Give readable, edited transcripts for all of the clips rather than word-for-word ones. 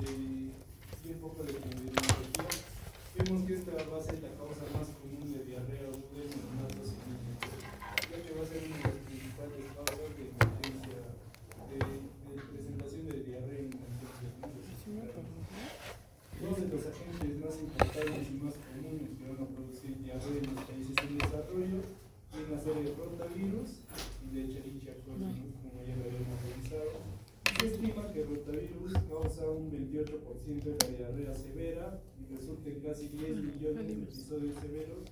y un poco de epidemiología, vemos que esta va a ser la causa más común de diarrea aguda en neonatos y niños, ya que va a ser una de las principales causas de emergencia, de presentación de diarrea en emergencias médicas. Dos de los agentes más importantes y más comunes que van a producir diarrea en los países en desarrollo vienen a ser el rotavirus y la Escherichia coli, como ya lo habíamos revisado. Se estima que el rotavirus causa un 28% de la diarrea severa y resulta en casi 10 millones de episodios severos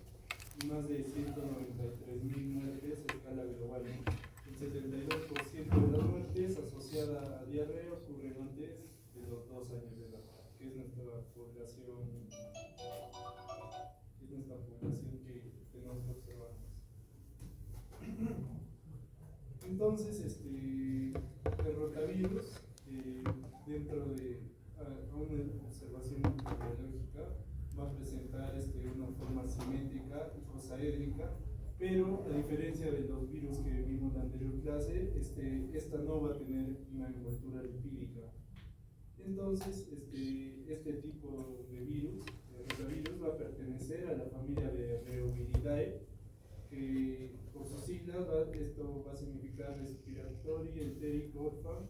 y más de 193.000 muertes a escala global. El 72% de las muertes asociadas a diarrea ocurren antes de los 2 años de edad, que es nuestra población, que tenemos que observar. Entonces, el rotavirus, dentro de una observación microbiológica, va a presentar una forma simétrica y cosaédrica, pero a diferencia de los virus que vimos en la anterior clase, esta no va a tener una envoltura lipídica. Entonces, este tipo de virus, el rotavirus, va a pertenecer a la familia de Reoviridae, que por sus siglas esto va a significar respiratory enteric orphan.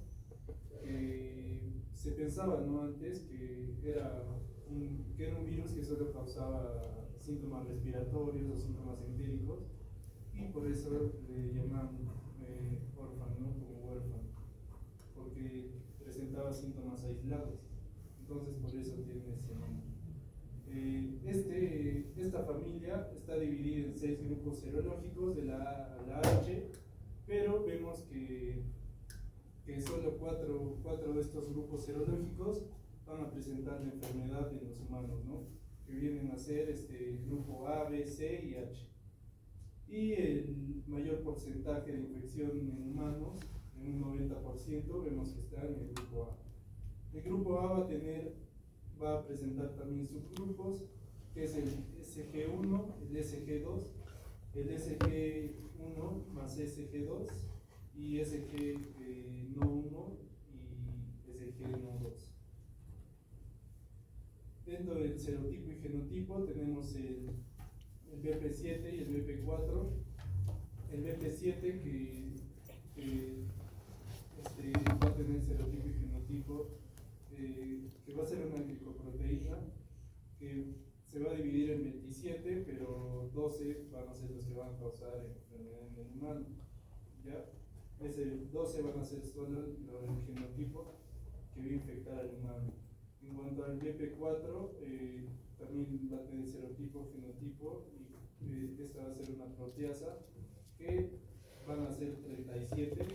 Se pensaba, ¿no?, antes que era un virus que solo causaba síntomas respiratorios o síntomas entéricos, y por eso le llaman orphan, ¿no?, como huérfano, porque presentaba síntomas aislados. Entonces por eso tiene ese nombre. Esta familia está dividida en 6 grupos serológicos de la A a la H, pero vemos que solo 4 de estos grupos serológicos van a presentar la enfermedad en los humanos, ¿no?, que vienen a ser grupo A, B, C y H. Y el mayor porcentaje de infección en humanos, en un 90%, vemos que está en el grupo A. El grupo A va a presentar también subgrupos, que es el SG1, el SG2, el SG1 más SG2 y SG no 1 y SG no 2. Dentro del serotipo y genotipo tenemos el BP7 y el BP4. El BP7 que va a tener serotipo y genotipo, que va a ser una glicoproteína que se va a dividir en 27, pero 12 van a ser los que van a causar enfermedad en el humano, ¿ya? 12 van a ser solo el genotipo que va a infectar al humano. En cuanto al BP4, también va a tener serotipo, genotipo, y esta va a ser una proteasa, que van a ser 37,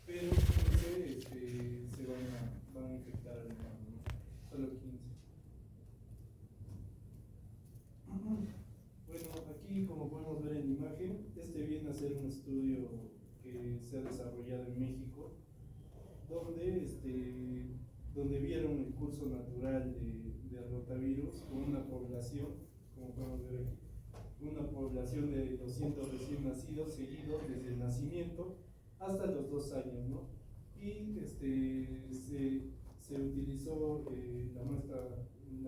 pero 15 se van a infectar al humano, ¿no? Solo 15. Bueno, aquí, como podemos ver en la imagen, viene a ser un estudio que se ha desarrollado en México, donde vieron el curso natural de rotavirus con una población, como podemos ver aquí, una población de 200 recién nacidos seguidos desde el nacimiento hasta los 2 años, ¿no? Y se utilizó la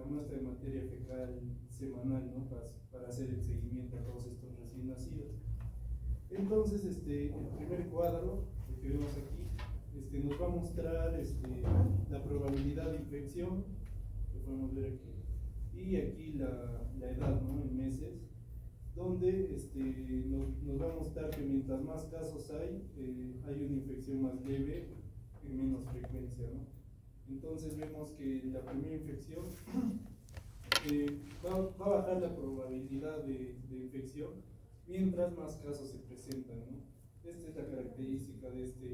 muestra de materia fecal semanal, ¿no?, para hacer el seguimiento a todos estos recién nacidos. Entonces, el primer cuadro que vemos aquí nos va a mostrar la probabilidad de infección, que podemos ver aquí, y aquí la edad, ¿no?, en meses, donde nos va a mostrar que mientras más casos hay una infección más leve en menos frecuencia, ¿no? Entonces vemos que la primera infección va a bajar la probabilidad de infección mientras más casos se presentan, ¿no? Esta es la característica de este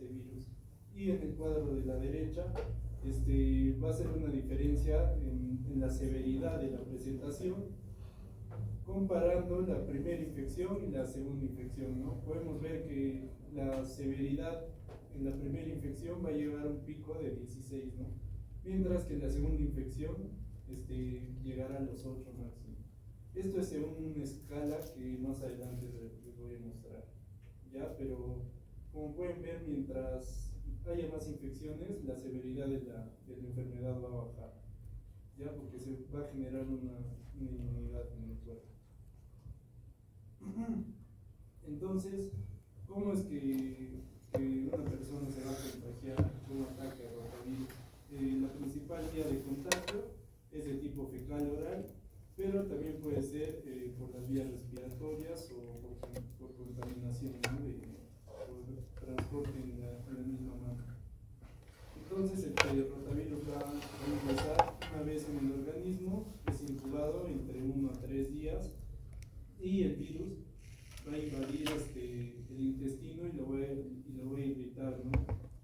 virus. Y en el cuadro de la derecha va a ser una diferencia en la severidad de la presentación, comparando la primera infección y la segunda infección, ¿no? Podemos ver que la severidad en la primera infección va a llegar a un pico de 16, ¿no?, mientras que en la segunda infección llegará a los 8 máximo. Esto es según una escala que más adelante les voy a mostrar, ¿ya? Pero como pueden ver, mientras haya más infecciones, la severidad de la enfermedad va a bajar, ¿ya? Porque se va a generar una inmunidad en el cuerpo. Entonces, ¿cómo es que una persona se va a contagiar con un ataque a rotavirus? La principal vía de contagio es de tipo fecal oral, pero también puede ser por las vías respiratorias o por contaminación, ¿no? Por transporte en la misma mano. Entonces el rotavirus va a ingresar una vez en el organismo, es incubado entre 1 a 3 días y el virus va a invadir el intestino y lo va a irritar, ¿no?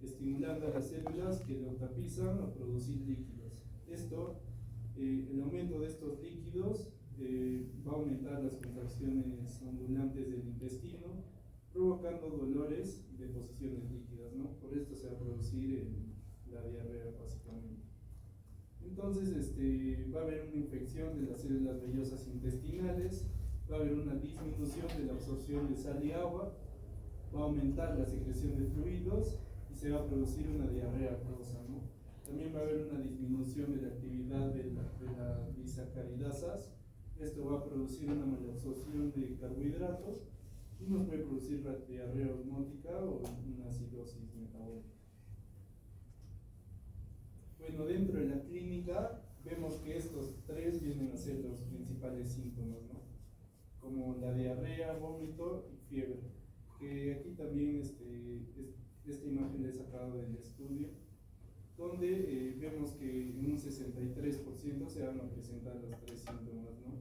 Estimulando a las células que lo tapizan a producir líquidos. Esto, el aumento de estos líquidos va a aumentar las contracciones ambulantes del intestino, provocando dolores y deposiciones líquidas, ¿no? Por esto se va a producir la diarrea básicamente. Entonces va a haber una infección de las células vellosas intestinales, va a haber una disminución de la absorción de sal y agua, va a aumentar la secreción de fluidos y se va a producir una diarrea acuosa, ¿no? También va a haber una disminución de la actividad de las disacaridasas. Esto va a producir una malabsorción de carbohidratos y nos puede producir diarrea osmótica o una acidosis metabólica. Bueno, dentro de la clínica vemos que estos tres vienen a ser los principales síntomas, ¿no? Como la diarrea, vómito y fiebre. Que aquí también esta imagen la he sacado del estudio, donde vemos que en un 63% se van a presentar los tres síntomas, ¿no?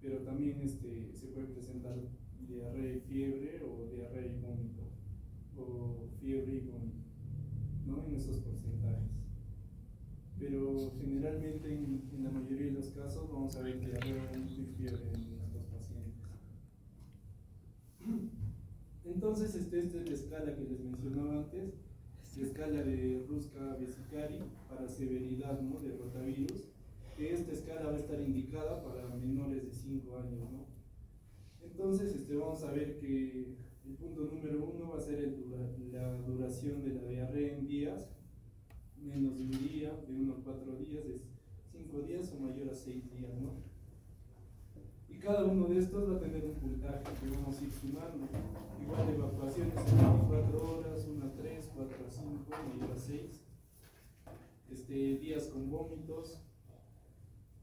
Pero también se puede presentar diarrea y fiebre, o diarrea y vómito, o fiebre y vómito, ¿no? En esos porcentajes. Pero generalmente en la mayoría de los casos vamos a ver diarrea, vómito y fiebre en nuestros pacientes. Entonces, esta es la escala que les mencionaba antes, la escala de Ruzkay-Bezikari para severidad, ¿no? De rotavirus, que esta escala va a estar indicada para menores de 5 años, ¿no? Entonces, vamos a ver que el punto número 1 va a ser la duración de la diarrea en días, menos de un día, de 1 a 4 días, es 5 días o mayor a 6 días, ¿no? Y cada uno de estos va a tener un puntaje que vamos a ir sumando. Igual de evacuaciones en 24 horas, 1 a 3, 4 a 5, mayor a 6. Días con vómitos,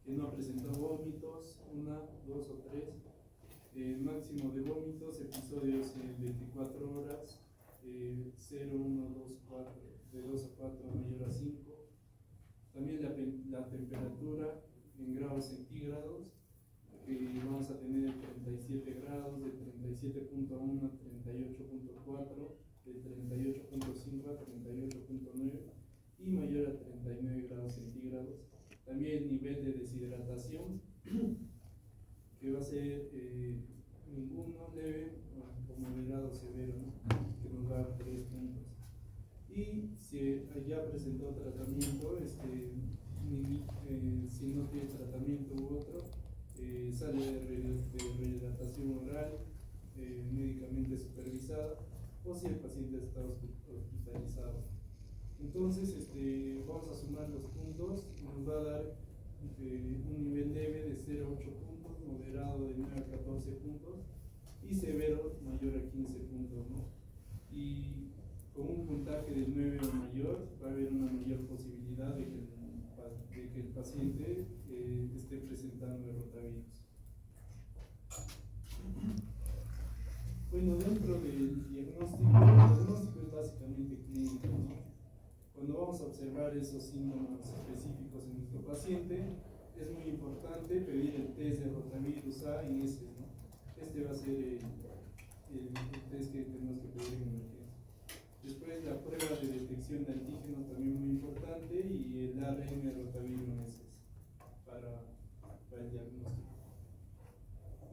que no presentó vómitos, 1, 2 o 3. Máximo de vómitos, episodios en 24 horas, 0, 1, 2, 4, de 2 a 4, mayor a 5. También la temperatura en grados centígrados, que vamos a tener 37 grados, de 37.1 a 38.4, de 38.5 a 38.9 y mayor a 39 grados centígrados. También el nivel de deshidratación, que va a ser ninguno, leve o moderado severo, ¿no? Que nos va a dar 3 puntos. Y si ya presentó tratamiento, si no tiene tratamiento u otro, sale de rehidratación oral, médicamente supervisada, o si el paciente está hospitalizado. Entonces, vamos a sumar los puntos, nos va a dar un nivel leve de 0 a 8 puntos, moderado de 9 a 14 puntos y severo mayor a 15 puntos, ¿no? Y con un puntaje de 9 o mayor va a haber una mayor posibilidad de que el paciente esté presentando el rotavirus. Bueno, dentro del diagnóstico, el diagnóstico es básicamente clínico, ¿no? Cuando vamos a observar esos síntomas específicos en nuestro paciente, es muy importante pedir el test de rotavirus A y S, ¿no? Va a ser el test que tenemos que pedir en emergencia. Después, la prueba de detección de antígenos también muy importante, y el ARN de rotavirus para el diagnóstico.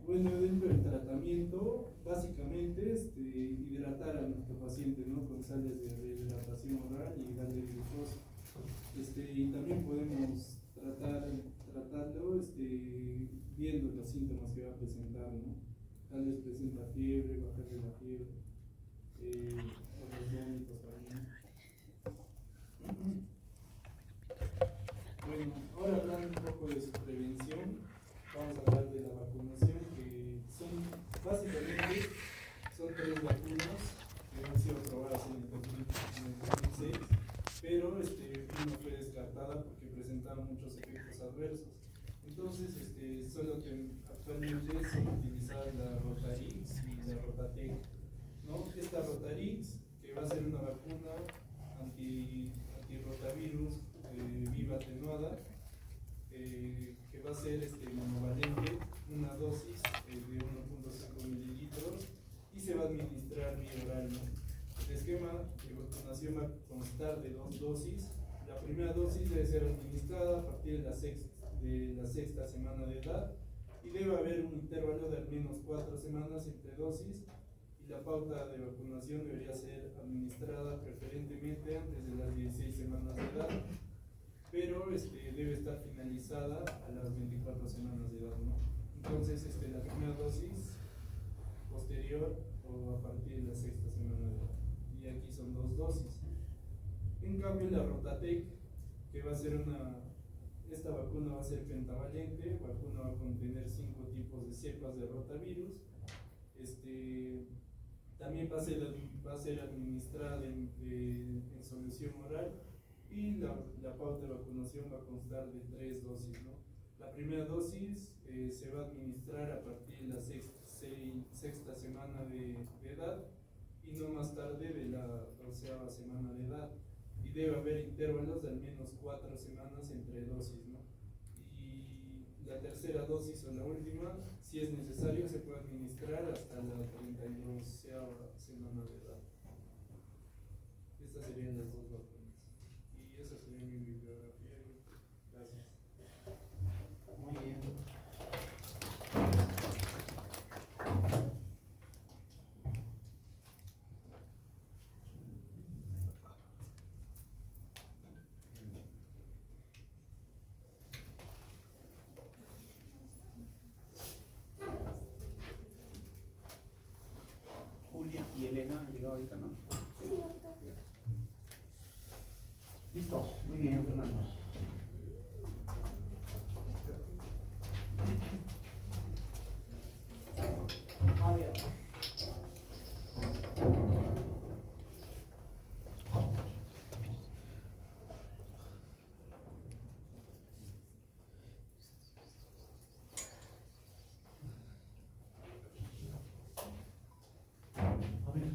Bueno, dentro del tratamiento, básicamente hidratar a nuestro paciente, ¿no? Con sales de rehidratación oral y darle glucosa. Y también podemos tratarlo viendo los síntomas que va a presentar, ¿no? Tal vez presenta fiebre, bajarle la fiebre, o los vómitos también. vacuna fue descartada porque presentaba muchos efectos adversos. Entonces, solo que actualmente son utilizadas la Rotarix y la Rotatec, ¿no? Esta Rotarix, que va a ser una vacuna antirrotavirus viva atenuada, que va a ser monovalente, una dosis de 1.5 mililitros y se va a administrar vía oral, ¿no? El esquema de vacunación va a constar de 2 dosis. La primera dosis debe ser administrada a partir de la sexta semana de edad y debe haber un intervalo de al menos 4 semanas entre dosis, y la pauta de vacunación debería ser administrada preferentemente antes de las 16 semanas de edad, pero debe estar finalizada a las 24 semanas de edad, ¿no? Entonces, la primera dosis posterior o a partir de la sexta semana de edad. Y aquí son 2 dosis. En cambio, la Rotatec, que va a ser esta vacuna va a ser pentavalente, la vacuna va a contener 5 tipos de cepas de rotavirus. También va a ser administrada en solución oral, y la pauta de vacunación va a constar de 3 dosis, ¿no? La primera dosis se va a administrar a partir de la sexta semana de edad y no más tarde de la 12ª semana de edad, y debe haber intervalos de al menos 4 semanas entre dosis, ¿no? Y la tercera dosis o la última, si es necesario, se puede administrar hasta la 32ª semana de edad. Estas serían las 2 vacunas. Y esa sería mi bibliografía. Gracias. Muy bien. Julia y Elena han llegado ahorita, ¿no? Sí, doctor. Listo, muy bien, Fernando. A ver.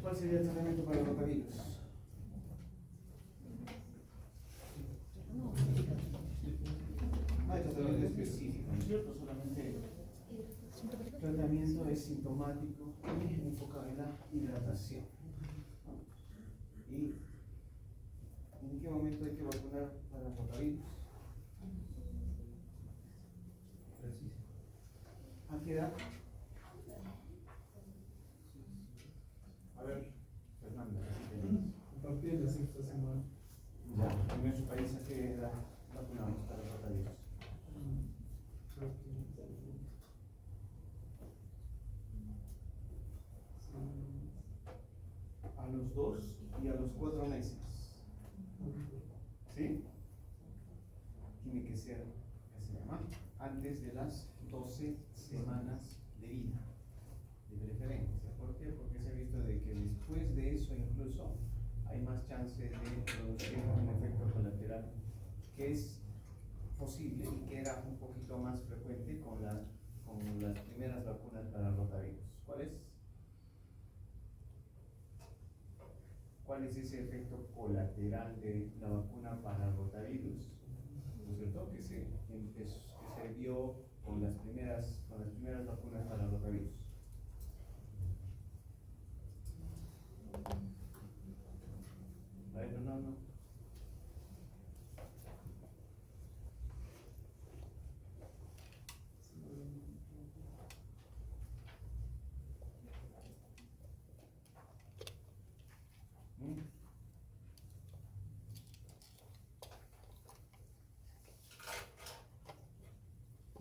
¿Cuál sería el tratamiento para el rotavirus? No hay tratamiento específico, ¿no es cierto? Solamente el tratamiento es sintomático y enfocado en la hidratación. ¿Y en qué momento hay que vacunar para el rotavirus? ¿A qué edad? A ver, Fernanda. A partir de la sexta semana. Ya, en nuestro país, ¿a qué edad vacunamos para el rotavirus? A los 2 y a los 4 meses. ¿Sí? Tiene que ser, ¿qué se llama? Antes de las 12 semanas de vida, de preferencia. ¿Por qué? Porque se ha visto de que después de eso incluso hay más chance de producir un efecto colateral que es posible y que era un poquito más frecuente con las primeras vacunas para el rotavirus. ¿Cuál es ese efecto colateral de la vacuna para el rotavirus? ¿No es cierto? Que se vio con las primeras vacunas para el rotavirus. A ver, no.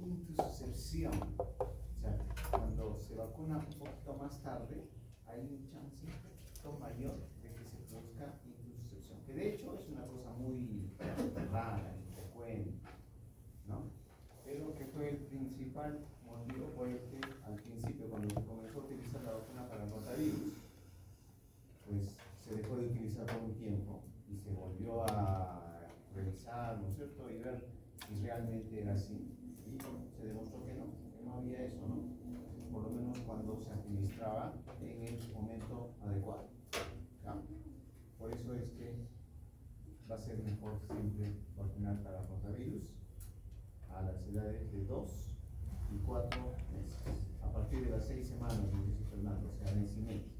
Intussuscepción, o sea, cuando se vacuna un poquito más tarde, hay un chance mayor de que se produzca intussuscepción, que de hecho es una cosa muy rara, infrecuente, ¿no? Pero que fue el principal motivo por el que al principio, cuando se comenzó a utilizar la vacuna para el rotavirus, pues se dejó de utilizar por un tiempo y se volvió a revisar, ¿no es cierto? Y ver si realmente era así. Y se demostró que no había eso, ¿no? Por lo menos cuando se administraba en el momento adecuado. ¿Ya? Por eso es que va a ser mejor siempre vacunar para rotavirus a las edades de 2 y 4 meses. A partir de las 6 semanas, como dice Fernando, o sea, mes y medio.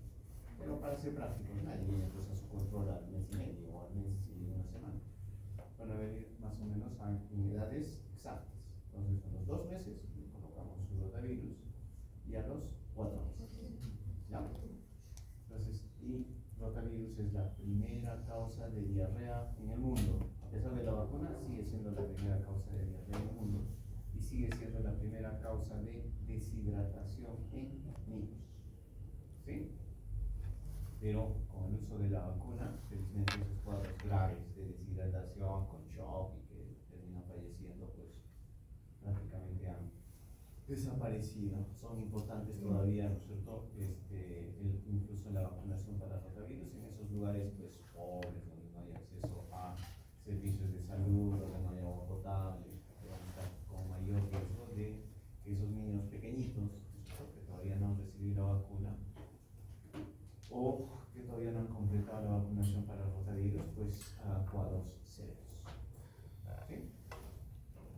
Pero para ser prácticos, nadie viene pues a su control al mes y medio o al mes y una semana. Van a venir más o menos en edades exactas. Entonces, a los 2 meses le colocamos su rotavirus y a los 4 meses. ¿Ya? Entonces, y rotavirus es la primera causa de diarrea en el mundo. A pesar de la vacuna, sigue siendo la primera causa de diarrea en el mundo y sigue siendo la primera causa de deshidratación en niños. ¿Sí? Pero con el uso de la vacuna, felizmente esos cuadros graves de deshidratación con shock y que terminan falleciendo, pues prácticamente han desaparecido. Son importantes todavía, ¿no es cierto? Incluso la vacunación para rotavirus en esos lugares pues pobres, donde no hay acceso a servicios de salud, donde no hay agua potable, que van a estar con mayor riesgo de que esos niños pequeñitos, que todavía no han recibido la vacuna o que todavía no han completado la vacunación para rotavirus, pues a cuadros severos. ¿Sí?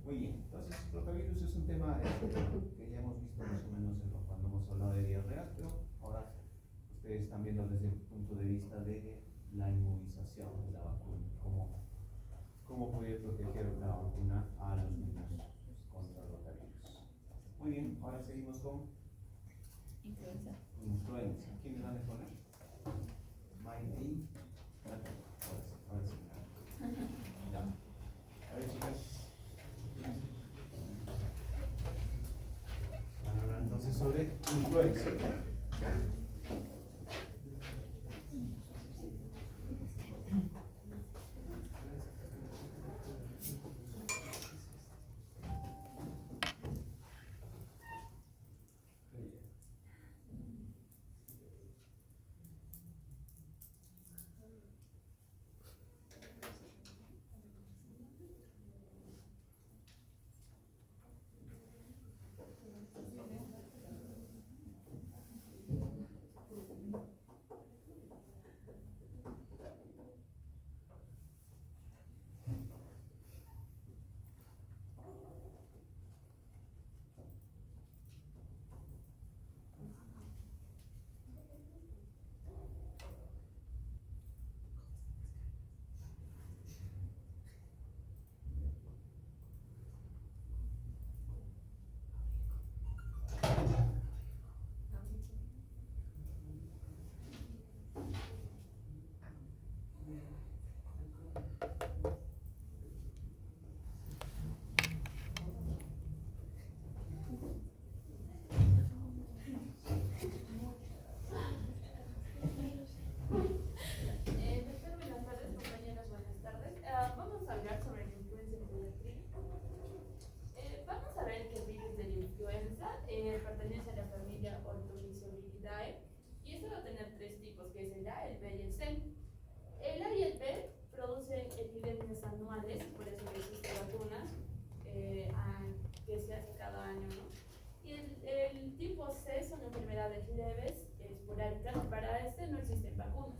Muy bien, entonces rotavirus es un tema que ya hemos visto más o menos cuando hemos hablado de diarrea, pero ahora ustedes están viendo desde el punto de vista de la inmunización de la vacuna, cómo puede proteger la vacuna a los niños contra rotavirus. Muy bien, ahora seguimos con influenza. ¿Quiénes van a exponer? Maite. Ahora sí. Ya. A ver, chicas. Van a hablar entonces sobre influenza. Pertenece a la familia Orthomycobilidae y esto va a tener tres tipos, que es el A, el B y el C. El A y el B producen epidemias anuales, por eso existen vacunas que se hace cada año, ¿no? Y el tipo C son enfermedades leves, esporádicas, para este no existen vacunas.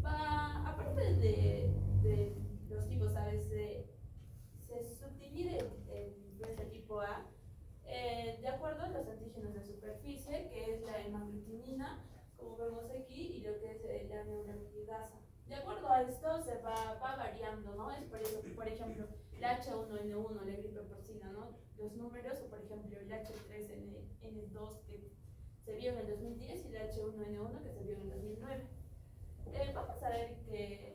Aparte de los tipos A, B, C, se subdivide en influenza tipo A de acuerdo a los antígenos de superficie, que es la hemaglutinina, como vemos aquí, y lo que es la neuraminidasa. De acuerdo a esto se va variando, ¿no? Es por eso que, por ejemplo, la H1N1, la gripe porcina, ¿no? Los números, o por ejemplo, el H3N2 que se vio en el 2010 y el H1N1 que se vio en el 2009. Vamos a ver que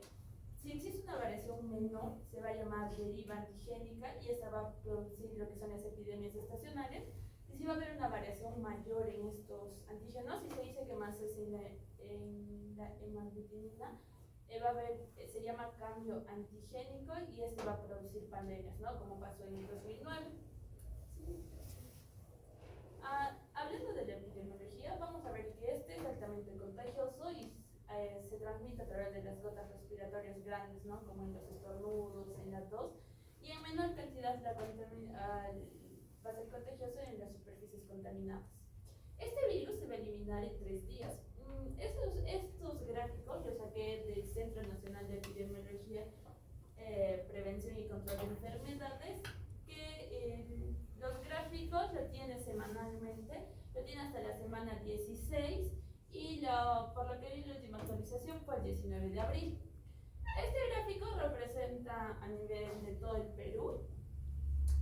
si existe una variación menor, se va a llamar deriva antigénica y esta va a producir lo que son las epidemias estacionales. Y si va a haber una variación mayor en estos antígenos, y se dice que más es en la hemaglutinina, se llama cambio antigénico y este va a producir pandemias, ¿no? Como pasó en el 2009. ¿Sí? Hablando de la epidemiología, vamos a ver que este es altamente contagioso y se transmite a través de las gotas respiratorias grandes, ¿no? Como en los estornudos, en la tos, y en menor cantidad va a ser contagioso en las superficies contaminadas. Este virus se va a eliminar en 3 días. Estos gráficos los saqué del Centro Nacional de Epidemiología, Prevención y Control de Enfermedades, que los gráficos lo tiene semanalmente, lo tiene hasta la semana 16 y por lo que vi la última actualización fue el 19 de abril. Este gráfico representa a nivel de todo el Perú,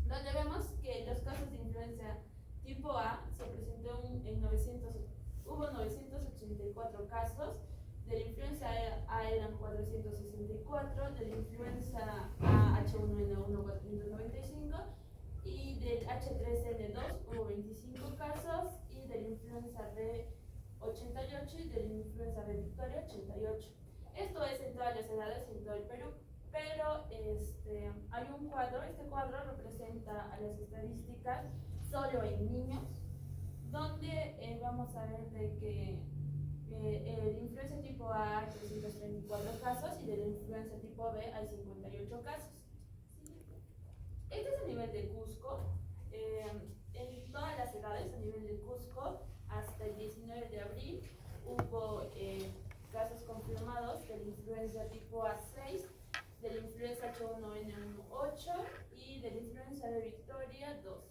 donde vemos que los casos de influenza tipo A se presentó hubo 984 casos, de la influenza A eran 464, de la influenza H1N1 495 y del H3N2 hubo 25 casos y de la influenza B 88 y de la influenza B Victoria 88. Esto es en todas las edades en todo el Perú, pero hay un cuadro, este cuadro representa a las estadísticas solo en niños, donde vamos a ver de que de influenza tipo A hay 334 casos y de la influenza tipo B hay 58 casos. Este es a nivel de Cusco, en todas las edades a nivel de Cusco, hasta el 19 de abril hubo casos confirmados de la influenza tipo A6, de la influenza H1N1 8 y de la influenza de Victoria 2.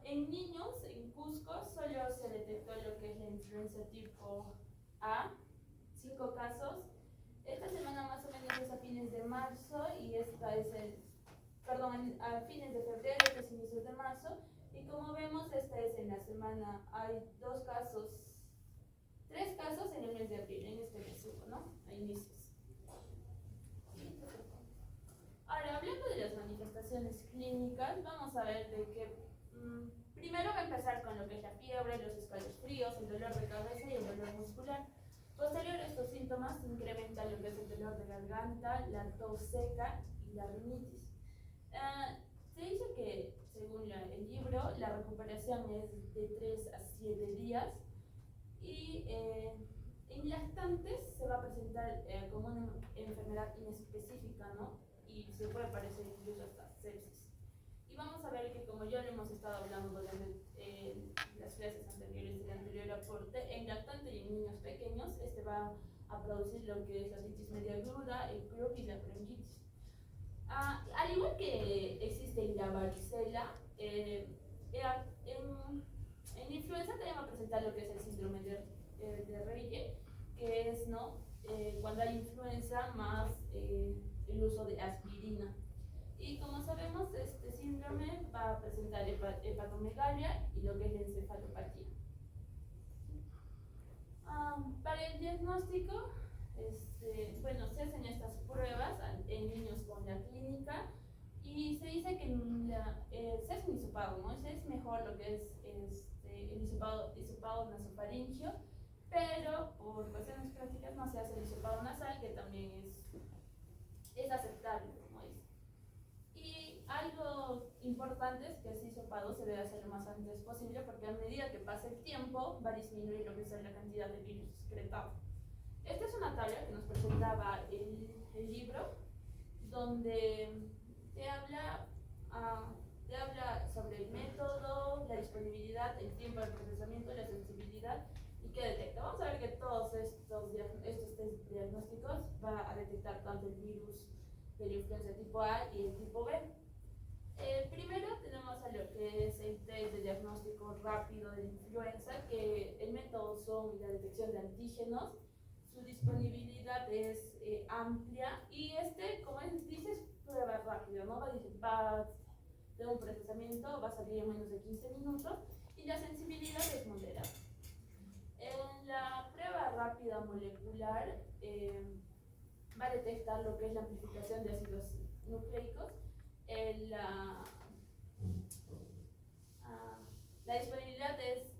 En niños, en Cusco, solo se detectó lo que es la influenza tipo A, 5 casos. Esta semana más o menos es a fines de marzo y esta es a fines de febrero, que es inicios de marzo. Y como vemos, esta es en la semana, hay 3 casos en el mes de abril, en este mes hubo, ¿no? A inicios. Ahora, hablando de las manifestaciones clínicas, vamos a ver de que primero va a empezar con lo que es la fiebre, los escalofríos, el dolor de cabeza y el dolor muscular. Posterior a estos síntomas se incrementa lo que es el dolor de garganta, la tos seca y la rinitis. Se dice que, según el libro, la recuperación es de 3 a 7 días y en lactantes se va a presentar como una enfermedad inespecífica, ¿no? Y se puede parecer incluso hasta sepsis. Y vamos a ver que, como ya lo hemos estado hablando durante las clases anteriores del anterior aporte, en lactante y en niños pequeños, va a producir lo que es la otitis media aguda, el croup y la bronquitis. Al igual que existe en la varicela, en influenza también va a presentar lo que es el síndrome de Reye, que es cuando hay influenza más el uso de aspirina. Y como sabemos, este síndrome va a presentar hepatomegalia y lo que es la encefalopatía. Para el diagnóstico, se hacen estas pruebas en niños con la clínica y se dice que se hace un hisopado, ¿no? Es mejor lo que es el hisopado nasofaringio, pero por cuestiones prácticas no se hace el hisopado nasal, que también es aceptable, ¿no? Y algo importante es que ese hisopado se debe hacer lo más antes posible, porque a medida que pase el tiempo va a disminuir lo que es la cantidad de virus excretado. Esta es una tabla que nos presentaba el libro, donde te habla sobre el método, la disponibilidad, el tiempo de procesamiento, la sensibilidad y qué detecta. Vamos a ver que todos estos test diagnósticos va a detectar tanto el virus de la influenza tipo A y el tipo B. Primero tenemos a lo que es el test de diagnóstico rápido de la influenza, que el método son la detección de antígenos. Su disponibilidad es amplia y como dice, es prueba rápida, ¿no? Va de un procesamiento, va a salir en menos de 15 minutos y la sensibilidad es moderada. En la prueba rápida molecular va a detectar lo que es la amplificación de ácidos nucleicos. La disponibilidad es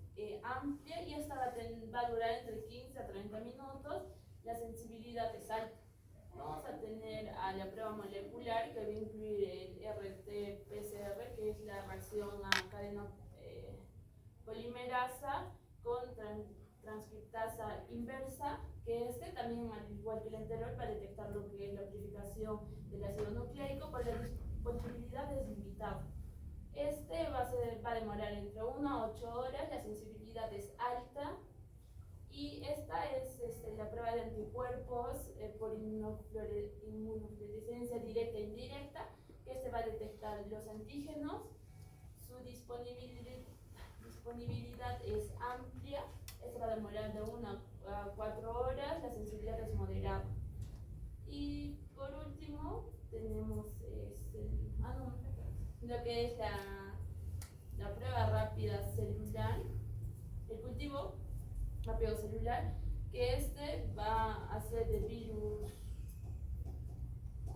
amplia y esta va a durar entre 15 a 30 minutos. La sensibilidad es alta. Vamos a tener a la prueba molecular, que va a incluir el RT-PCR, que es la reacción a cadena polimerasa con transcriptasa inversa que este también, al igual que el anterior, va a detectar lo que es la amplificación del ácido nucleico por la disponibilidad es limitada. Este va a demorar entre 1 a 8 horas, la sensibilidad es alta y esta es la prueba de anticuerpos por inmunofluorescencia directa e indirecta, que este va a detectar los antígenos, su disponibilidad es amplia, este va a demorar de 1 a 4 horas, la sensibilidad es moderada. Y por último tenemos lo que es la prueba rápida celular, el cultivo rápido celular, que este va a ser de virus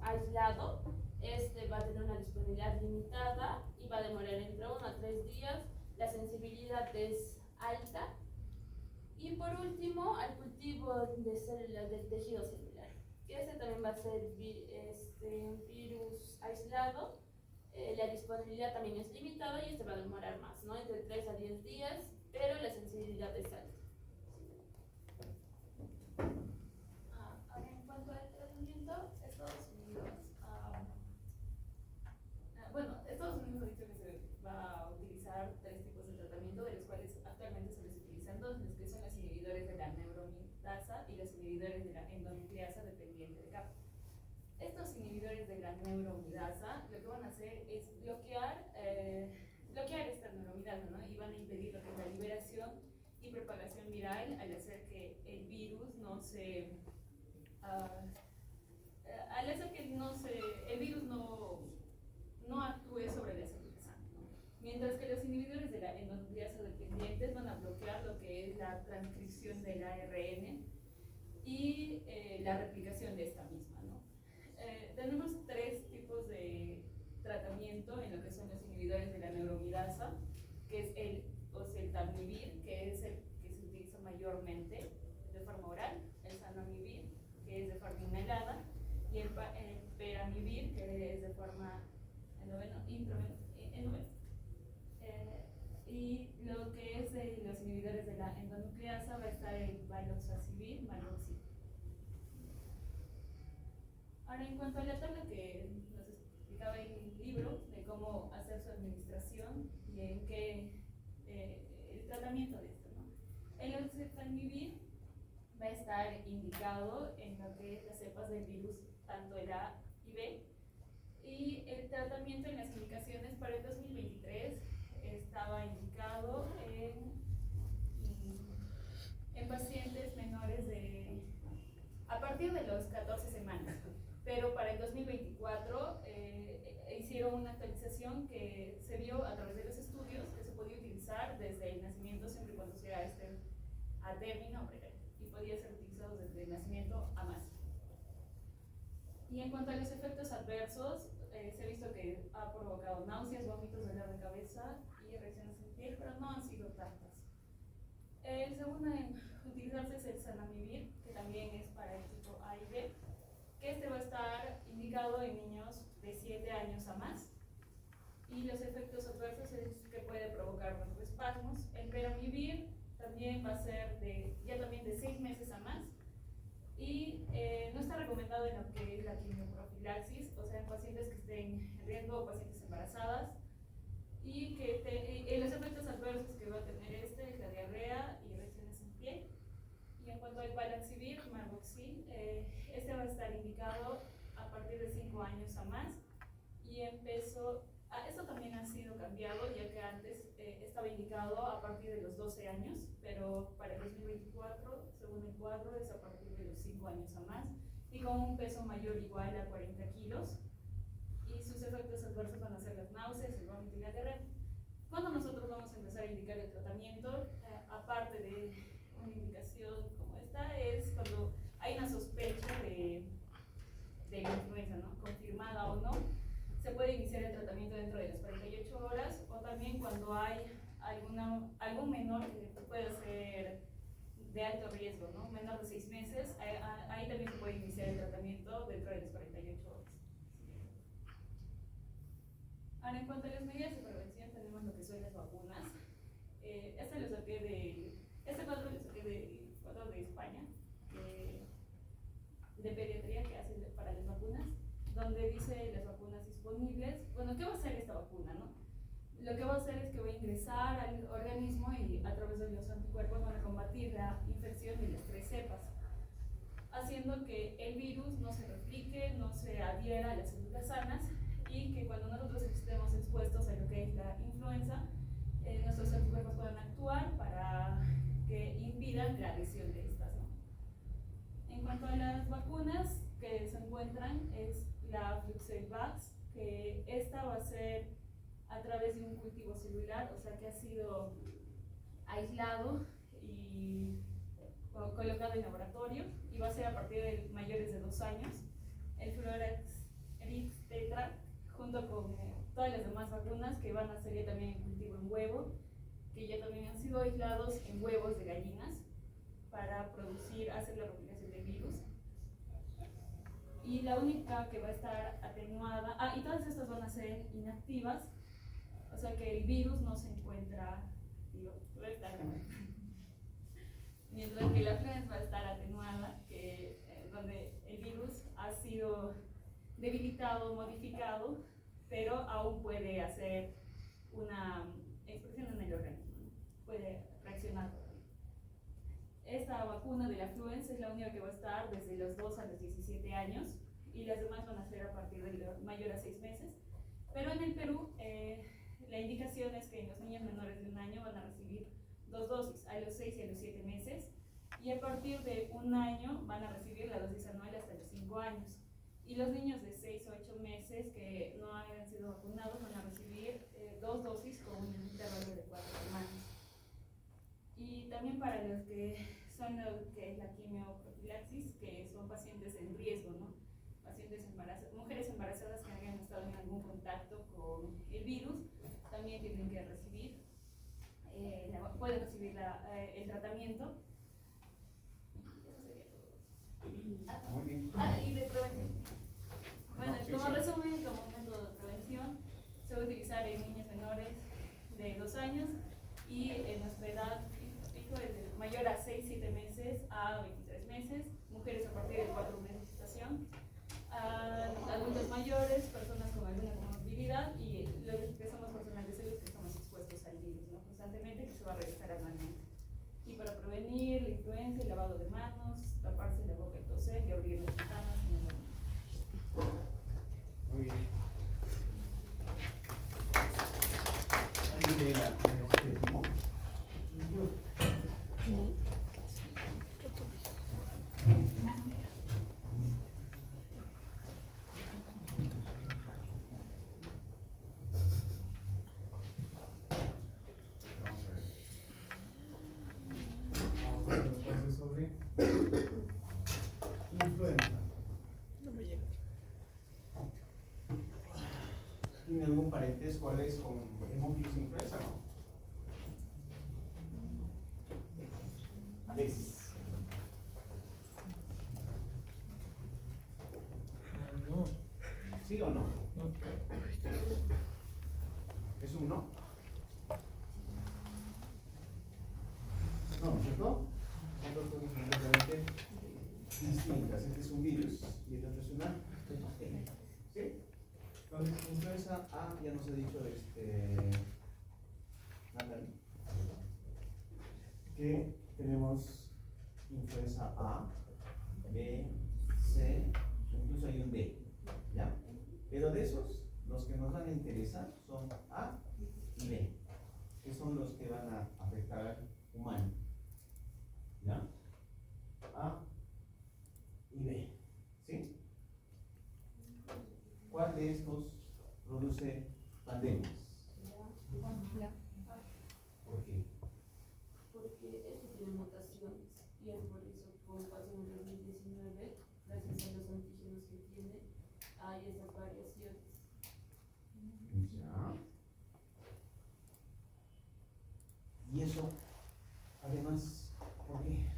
aislado. Este va a tener una disponibilidad limitada y va a demorar entre 1 a 3 días, la sensibilidad es alta. Y por último, al cultivo de células del tejido celular, que este también va a ser virus aislado. La disponibilidad también es limitada y este va a demorar más, ¿no? Entre 3 a 10 días, pero la sensibilidad es alta. Ahora, en cuanto al tratamiento, Estados Unidos ha dicho que se va a utilizar 3 tipos de tratamiento, de los cuales actualmente solo se utilizan 2, los que son los inhibidores de la neuromitasa y los inhibidores de la endonucleasa dependiente de capa. Estos inhibidores de la neuromitasa lo que van a hacer es bloquear esta neuromitasa, ¿no? Y van a impedir lo que es la liberación y propagación viral al hacer que el virus no actúe sobre la célula sana, ¿no? Mientras que los inhibidores de la endonucleasa dependientes van a bloquear lo que es la transcripción del ARN y la replicación de esta misma, ¿no? Tenemos 3 tipos de tratamiento en lo que son los inhibidores de la neuromitasa, que es el oseltamivir, que es el que se utiliza mayormente de forma oral, el zanamivir, que es de forma inhalada, y el peramivir, que es de forma intravenosa. Y lo que es los inhibidores de la endonucleasa va a estar el valoxazivir, valoxib. Ahora, en cuanto a la tabla que nos explicaba el libro de cómo hacer su administración y en qué el tratamiento de esto, ¿no? El oseltamivir va a estar indicado en lo que es las cepas del virus, tanto el A y B, y el tratamiento en las indicaciones para el 2023 estaba indicado en pacientes menores a partir de los 14 semanas. Pero para el 2024 hicieron una actualización que se vio a través de los estudios que se podía utilizar desde el nacimiento siempre y cuando sea a término y podía ser utilizado desde el nacimiento a más. Y en cuanto a los efectos adversos, se ha visto que ha provocado náuseas, vómitos, dolor de cabeza y reacciones en piel, pero no han sido tantas. El segundo en utilizarse es el zanamivir, que también es para el tipo A y B, que este va a estar indicado en niños de 7 años a más. Y los efectos adversos es que puede provocar broncoespasmos. El peramivir también va a ser también de 6 meses a más. Y no está recomendado en lo que es la quimioprofilaxis, o sea, en pacientes que estén en riesgo o pacientes embarazadas. Y que los efectos adversos que va a tener es la diarrea y reacciones en piel. Y en cuanto al valaxivir, marboxil, este va a estar indicado a partir de 5 años a más. Y en peso, esto también ha sido cambiado, ya que antes estaba indicado a partir de los 12 años, pero para el 2024, según el cuadro, es a partir de los 5 años a más, y con un peso mayor o igual a 40 kilos. Y sus efectos adversos van a ser las náuseas, el vómito y la diarrea. Cuando nosotros vamos a empezar a indicar el tratamiento, aparte de una indicación como esta, es cuando hay una sospecha de influenza, ¿no? Confirmada o no, se puede iniciar el tratamiento dentro de las 48 horas, o también cuando hay algún menor que pueda ser de alto riesgo, ¿no? Menor de 6 meses, ahí también se puede iniciar el tratamiento dentro de las 48 horas. Ahora, en cuanto a las medidas de prevención, tenemos lo que son las vacunas. Este cuadro lo saqué del cuadro de España, que disponibles. Bueno, ¿qué va a hacer esta vacuna, no? Lo que va a hacer es que va a ingresar al organismo y a través de los anticuerpos van a combatir la infección de las 3 cepas, haciendo que el virus no se replique, no se adhiera a las células sanas y que cuando nosotros estemos expuestos a lo que es la influenza, nuestros anticuerpos puedan actuar para que impidan la adhesión de estas, ¿no? En cuanto a las vacunas que se encuentran, es la Flucelvax, que esta va a ser a través de un cultivo celular, o sea que ha sido aislado y colocado en laboratorio, y va a ser a partir de mayores de 2 años. El Fluarix Tetra, junto con todas las demás vacunas que van a salir también en cultivo en huevo, que ya también han sido aislados en huevos de gallinas para hacer la replicación del virus. Y la única que va a estar atenuada, y todas estas van a ser inactivas, o sea que el virus no se encuentra activo, mientras que la influenza va a estar atenuada, donde el virus ha sido debilitado, modificado, pero aún puede hacer una expresión en el organismo, ¿no? Puede reaccionar. Esta vacuna de la influenza es la única que va a estar desde los 2 a los 17 años y las demás van a ser a partir de mayor a 6 meses. Pero en el Perú, la indicación es que los niños menores de 1 año van a recibir 2 dosis, a los 6 y a los 7 meses, y a partir de 1 año van a recibir la dosis anual hasta los 5 años. Y los niños de 6 a 8 meses que no hayan sido vacunados van a recibir 2 dosis con un intervalo de 4 semanas. Y también para los que son lo que es la quimioprofilaxis, que son pacientes en riesgo, ¿no? Pacientes mujeres embarazadas que hayan estado en algún contacto con el virus, también tienen que recibir, pueden recibir el tratamiento. Eso sería todo. Muy bien. Y de prevención. Bueno, como resumen, como método de prevención, se va a utilizar en niños menores de 2 años y en nuestra edad, de mayor a 6-7 meses a 23 meses, mujeres a partir de 4 meses de gestación, adultos mayores, personas con alguna comorbilidad y los que somos personal de salud que estamos expuestos al virus, ¿no? Constantemente, que se va a revisar anualmente. Y para prevenir la influenza, el lavado de manos, taparse la boca y toser y abrir las ventanas. Muy bien. ¿Alguien de la sobre influenza. ¿Tiene algún parentesco, Alex, con hemófilos influenza, no? Alex. No. ¿Sí o no? No. ¿Es un no? No, ¿cierto? Son dos cosas completamente distintas. Este es un virus y el otro es una bacteria. ¿Sí? Entonces, influenza A, ya nos ha dicho Natalie, que tenemos influenza A, B, C, incluso hay un D, ¿ya? Pero de esos, los que nos van a interesar son A y B, que son los que van a afectar al humano, ¿ya? A y B, ¿sí? ¿Cuál de estos produce pandemias? ¿Por qué? Porque esto tiene mutaciones y es por eso, como pasó en el 2019, gracias a los antígenos que tiene, hay esas variaciones. Ya. Y eso, además, ¿por qué?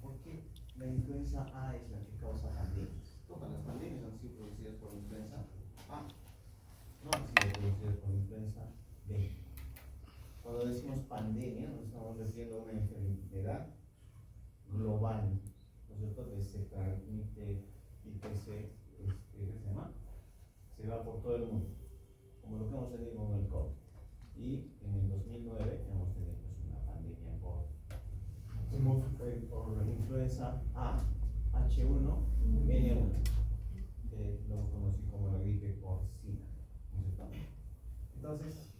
Porque la influenza A es la que causa pandemias. Todas las pandemias han sido producidas por influenza A, no han sido producidas por influenza B. Cuando decimos pandemia, nos estamos refiriendo a una enfermedad global, ¿no es cierto?, que se transmite y que se, ¿qué se llama? Se va por todo el mundo, como lo que hemos tenido con el COVID. Y en el 2009 hemos tenido pues, una pandemia por influenza A, H1N1, que lo conocí como la gripe porcina, ¿no es cierto? Entonces,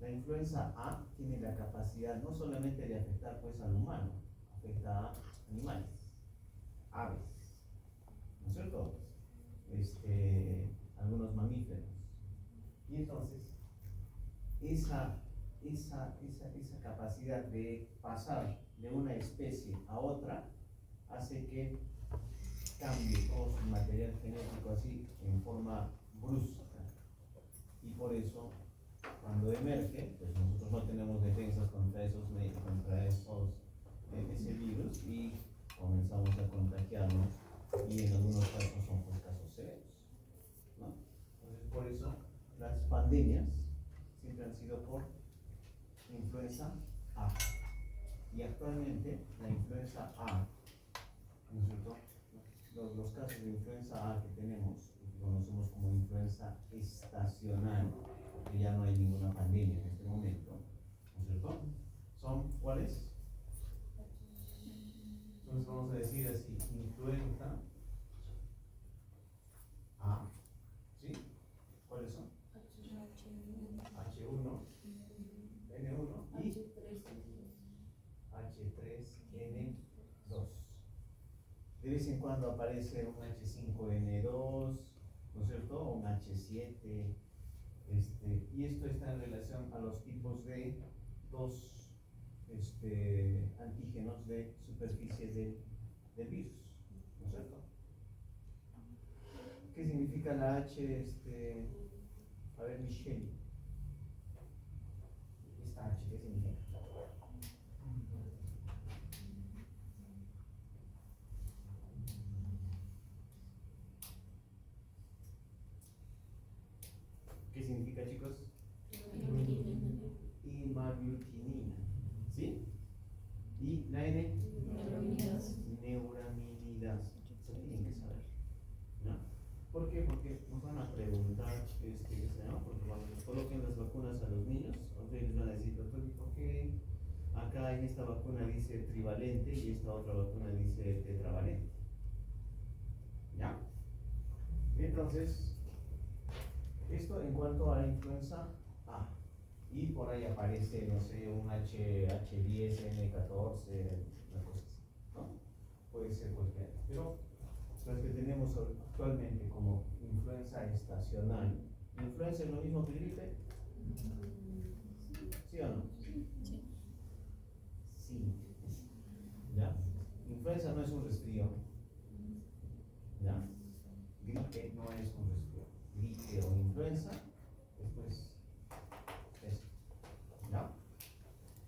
la influenza A tiene la capacidad no solamente de afectar pues al humano, afecta a animales, aves, ¿no es cierto? Algunos mamíferos. Y entonces, esa capacidad de pasar de una especie a otra hace que cambie todo su material genético así en forma brusca. Y por eso, cuando emerge, pues nosotros no tenemos defensas contra ese virus y comenzamos a contagiarnos y en algunos casos son pues, casos severos, ¿no? Entonces por eso las pandemias siempre han sido por influenza A. Y actualmente la influenza A, ¿no es cierto? Los casos de influenza A que tenemos, que conocemos como influenza estacional, porque ya no hay ninguna pandemia en este momento, ¿no es cierto? ¿Son cuáles? Entonces vamos a decir así, influenza A, ¿sí? ¿Cuáles son? H1, N1 y H3N2. De vez en cuando aparece un H5N2, ¿no es cierto? O un H7, y esto está en relación a los tipos de dos antígenos de superficie del virus, ¿no es cierto? ¿Qué significa la H? A ver, Michelle. Esta H, ¿qué significa? ¿Qué significa, chicos? Hemaglutinina. ¿Sí? ¿Y la N? Neuraminidasa. Se tienen que saber, ¿no? ¿Por qué? Porque nos van a preguntar, ¿qué se llama? Porque cuando nos coloquen las vacunas a los niños, ustedes les van a decir, doctor, ¿y por qué acá en esta vacuna dice trivalente y esta otra vacuna dice tetravalente? ¿Ya? Entonces, esto en cuanto a la influenza A. Y por ahí aparece, no sé, un H10, N14, una cosa así, ¿no? Puede ser cualquiera. Pero las que tenemos actualmente como influenza estacional, ¿influenza es lo mismo que gripe? ¿Sí o no? Sí. ¿Ya? Influenza no es un resfrío. ¿Ya? Gripe no es un resfrío. Gripe o influenza, después eso. ¿Ya?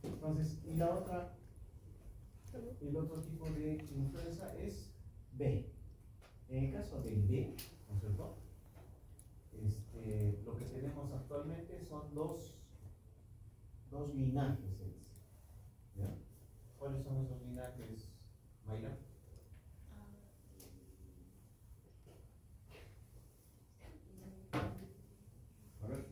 Entonces, y la otra, el otro tipo de influenza es B. En el caso del B, ¿no es cierto? Lo que tenemos actualmente son dos linajes. ¿Ya? ¿Cuáles son esos linajes, Mayra? A ver.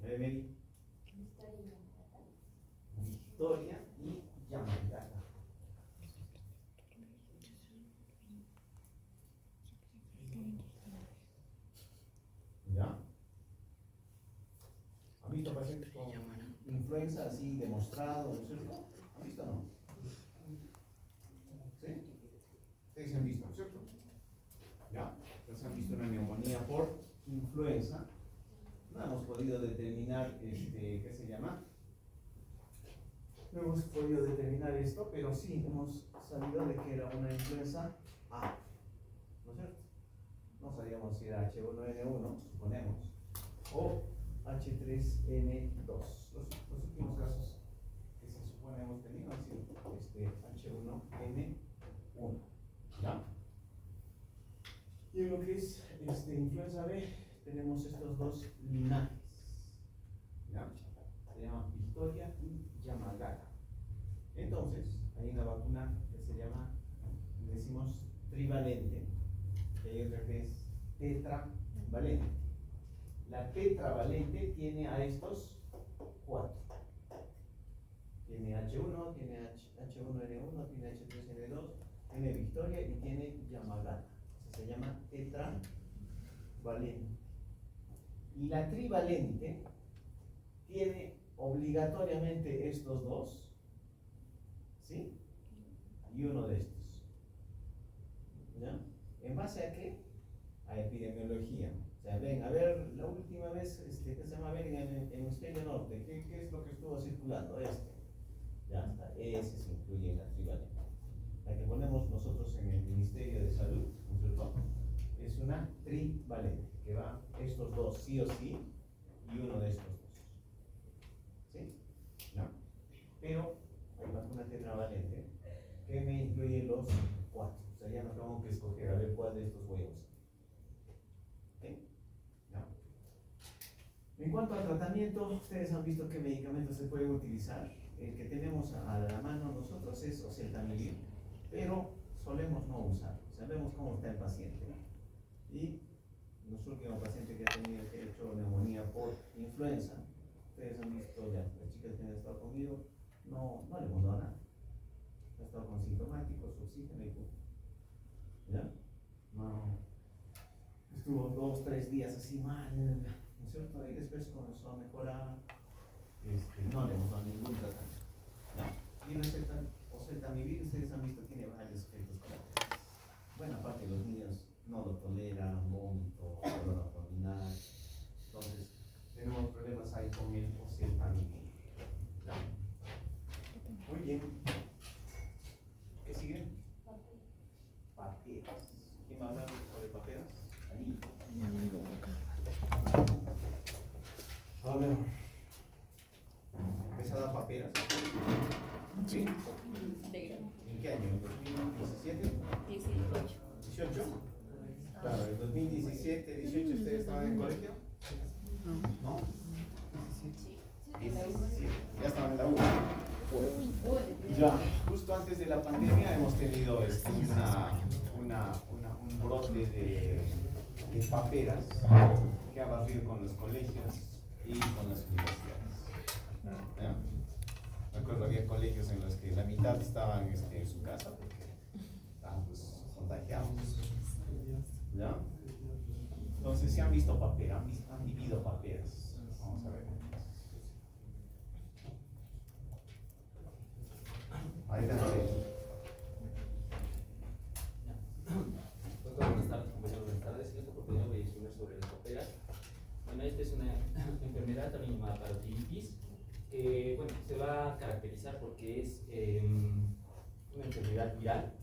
Mary. Victoria y Yamagata. ¿Ya? ¿Han visto pacientes con influenza así demostrado, ¿no es cierto? ¿Han visto o no? ¿Sí? Ustedes se han visto, ¿no es cierto? ¿Ya? Entonces han visto una neumonía por influenza. No hemos podido determinar, ¿qué se llama? No hemos podido determinar esto, pero sí hemos sabido de que era una influenza A, ¿no es cierto? No sabíamos si era H1N1, suponemos, o H3N2. Los últimos casos que se supone hemos tenido han sido H1N1, ¿ya? Y en lo que es influenza B, tenemos estos dos linajes, ¿ya? Se llama Victoria y Yamagata. Entonces, hay una vacuna que se llama decimos trivalente, y hay otra que es tetravalente. La tetravalente tiene a estos 4. Tiene H1, tiene H1N1, tiene H3N2, tiene Victoria y tiene Yamagata. Se llama tetravalente. Y la trivalente tiene obligatoriamente estos 2, ¿sí? Y uno de estos. ¿Ya? ¿En base a qué? A epidemiología. O sea, ven, a ver, la última vez, ¿qué se llama? A ver, en el hemisferio norte, ¿qué es lo que estuvo circulando? Ya está, ese se incluye en la trivalente. La que ponemos nosotros en el Ministerio de Salud, ¿no es cierto? Es una trivalente, que va estos 2 sí o sí, y uno de estos 2. ¿Sí? ¿No? Pero hay vacuna tetravalente que me incluye los 4. O sea, ya no tengo que escoger a ver cuál de estos voy a usar. ¿Ok? ¿No? En cuanto al tratamiento, ustedes han visto qué medicamentos se pueden utilizar. El que tenemos a la mano nosotros es oseltamivir, pero solemos no usar. Sabemos cómo está el paciente. Y nuestro último paciente que ha tenido que hecho neumonía por influenza, ustedes han visto ya, las chicas que han estado conmigo, no le hemos dado nada. Ha estado con sintomáticos, oxígeno y punto. ¿Ya? No. Estuvo 2, 3 días así mal, ¿no es cierto? Y después comenzó a mejorar. No le hemos dado ningún tratamiento. ¿No? Y el oseltamivir, ustedes han visto, tiene varios efectos colaterales. Buena parte de los niños no lo toleran, vómito, dolor abdominal. Entonces, tenemos problemas ahí con el oseltamivir. Muy bien. ¿Qué sigue? Paperas. ¿Quién va a hablar sobre paperas? Ahí. A ver. ¿Empieza a dar paperas? Sí. ¿En qué año? ¿En 2017? 18. Claro, en 2017, 18 ustedes estaban en el colegio. ¿No? 17. Ya estaban en la U. Ya, justo antes de la pandemia hemos tenido un brote de paperas que ha barrido con los colegios y con las universidades. ¿Ya? Me acuerdo, había colegios en los que la mitad estaban en su casa porque estaban contagiados. ¿Ya? Entonces, si han visto paperas, han vivido paperas. Vamos a ver. Adelante. Doctor, buenas tardes, compañeros, buenas tardes. En esta oportunidad voy a exponer sobre las paperas. Bueno, esta es una enfermedad también llamada parotiditis, que bueno, se va a caracterizar porque es una enfermedad viral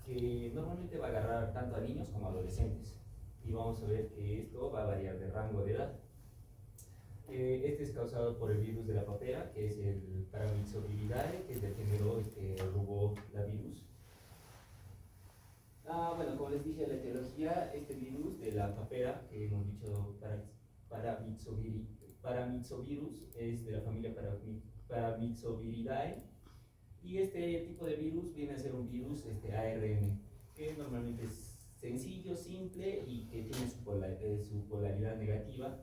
que normalmente va a agarrar tanto a niños como a adolescentes. Y vamos a ver que esto va a variar de rango de edad. Este es causado por el virus de la papera, que es el Paramyxoviridae, que es del género Rubolavirus. Bueno, como les dije, la etiología, este virus de la papera, que hemos dicho Paramyxovirus, es de la familia Paramyxoviridae. Y este tipo de virus viene a ser un virus ARN, que normalmente es sencillo, simple y que tiene su polaridad negativa.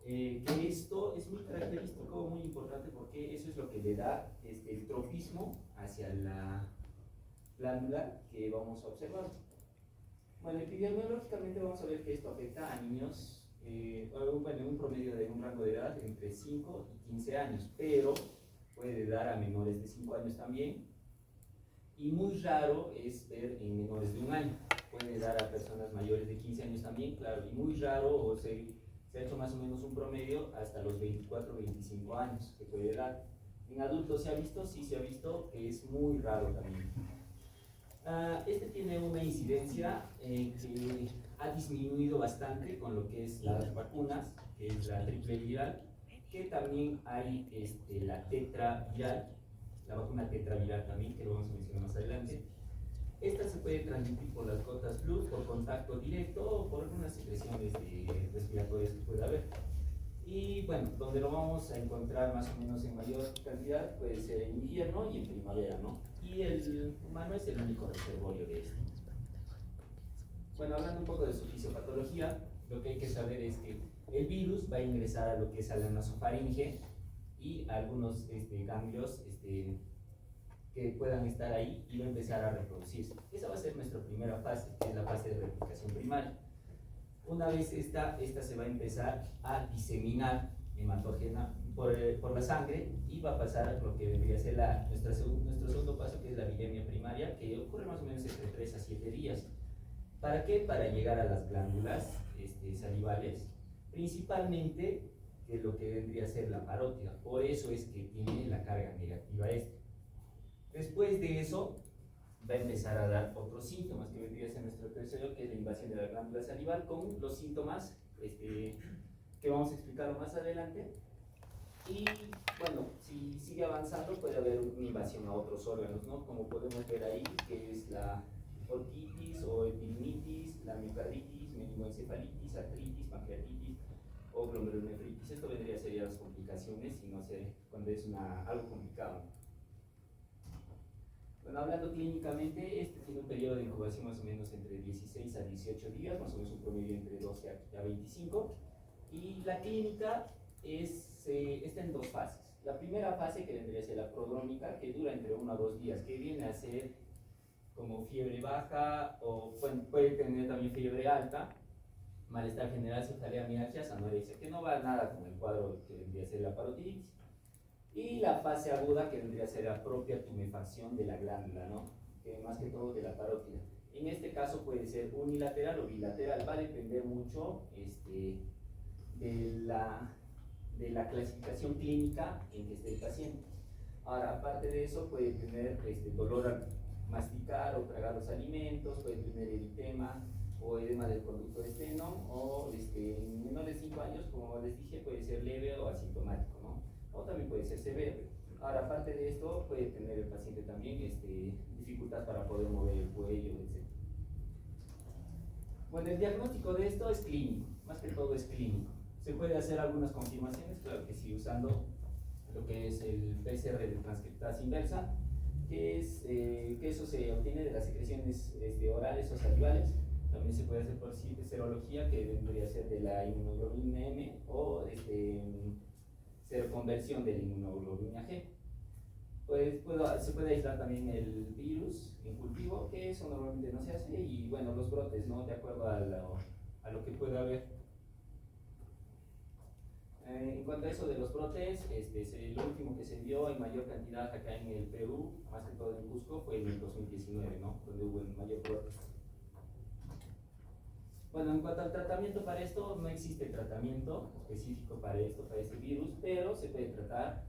Que esto es muy característico, muy importante, porque eso es lo que le da el tropismo hacia la glándula que vamos a observar. Bueno, epidemiológicamente vamos a ver que esto afecta a niños, bueno, en un promedio de un rango de edad entre 5 y 15 años, pero puede dar a menores de 5 años también, y muy raro es ver en menores de 1 año. Puede dar a personas mayores de 15 años también, claro, y muy raro, o se ha hecho más o menos un promedio hasta los 24 o 25 años que puede dar. En adultos se ha visto, sí se ha visto, que es muy raro también. Este tiene una incidencia que ha disminuido bastante con lo que es las vacunas, que es la triple viral, que también hay la tetraviral, la vacuna tetraviral también, que lo vamos a mencionar más adelante. Esta se puede transmitir por las gotas flu, por contacto directo o por algunas secreciones respiratorias que pueda haber. Y bueno, donde lo vamos a encontrar más o menos en mayor cantidad puede ser en invierno y en primavera, ¿no? Y el humano es el único reservorio de esto. Bueno, hablando un poco de su fisiopatología, lo que hay que saber es que el virus va a ingresar a lo que es a la nasofaringe y a algunos ganglios que puedan estar ahí y va a empezar a reproducirse. Esa va a ser nuestra primera fase, que es la fase de replicación primaria. Una vez esta se va a empezar a diseminar hematógena por la sangre y va a pasar a lo que vendría a ser nuestro segundo paso, que es la viremia primaria, que ocurre más o menos entre 3 a 7 días. ¿Para qué? Para llegar a las glándulas salivales, principalmente que lo que vendría a ser la parótida. Por eso es que tiene la carga negativa esto. Después de eso, va a empezar a dar otros síntomas, que vendría a ser nuestro tercero, que es la invasión de la glándula salival, con los síntomas que vamos a explicar más adelante. Y bueno, si sigue avanzando, puede haber una invasión a otros órganos, ¿no? Como podemos ver ahí, que es la orquitis o epidimitis, la miocarditis, meningoencefalitis, artritis, pancreatitis o glomerulonefritis. Esto vendría a ser ya las complicaciones, y no sé, cuando es algo complicado. Bueno, hablando clínicamente, tiene un periodo de incubación más o menos entre 16 a 18 días, más o menos un promedio entre 12 a 25. Y la clínica está en 2 fases. La primera fase, que vendría a ser la prodrómica, que dura entre 1 a 2 días, que viene a ser como fiebre baja, o puede tener también fiebre alta, malestar general, cefalea, mialgias, anorexia, que no va nada con el cuadro que vendría a ser la parotiditis. Y la fase aguda, que vendría a ser la propia tumefacción de la glándula, ¿no? Que más que todo de la parótida. En este caso puede ser unilateral o bilateral, va a depender mucho de la clasificación clínica en que esté el paciente. Ahora, aparte de eso, puede tener dolor al masticar o tragar los alimentos, puede tener eritema o edema del conducto de esteno, o en menores de 5 años, como les dije, puede ser leve o asintomático, ¿no? O también puede ser severo. Ahora, aparte de esto, puede tener el paciente también dificultad para poder mover el cuello, etc. Bueno, el diagnóstico de esto es clínico, más que todo es clínico. ¿Se puede hacer algunas confirmaciones? Claro que sí, usando lo que es el PCR de transcriptasa inversa, que eso se obtiene de las secreciones orales o salivales. También se puede hacer por serología, que vendría a ser de la inmunoglobulina M, o seroconversión de la inmunoglobulina G. Pues se puede aislar también el virus en cultivo, que eso normalmente no se hace, y bueno, los brotes, ¿no? De acuerdo a lo que pueda haber. En cuanto a eso de los brotes, lo último que se vio en mayor cantidad acá en el Perú, más que todo en Cusco, fue en el 2019, ¿no? Donde hubo el mayor brote. Bueno, en cuanto al tratamiento para esto, no existe tratamiento específico para este virus, pero se puede tratar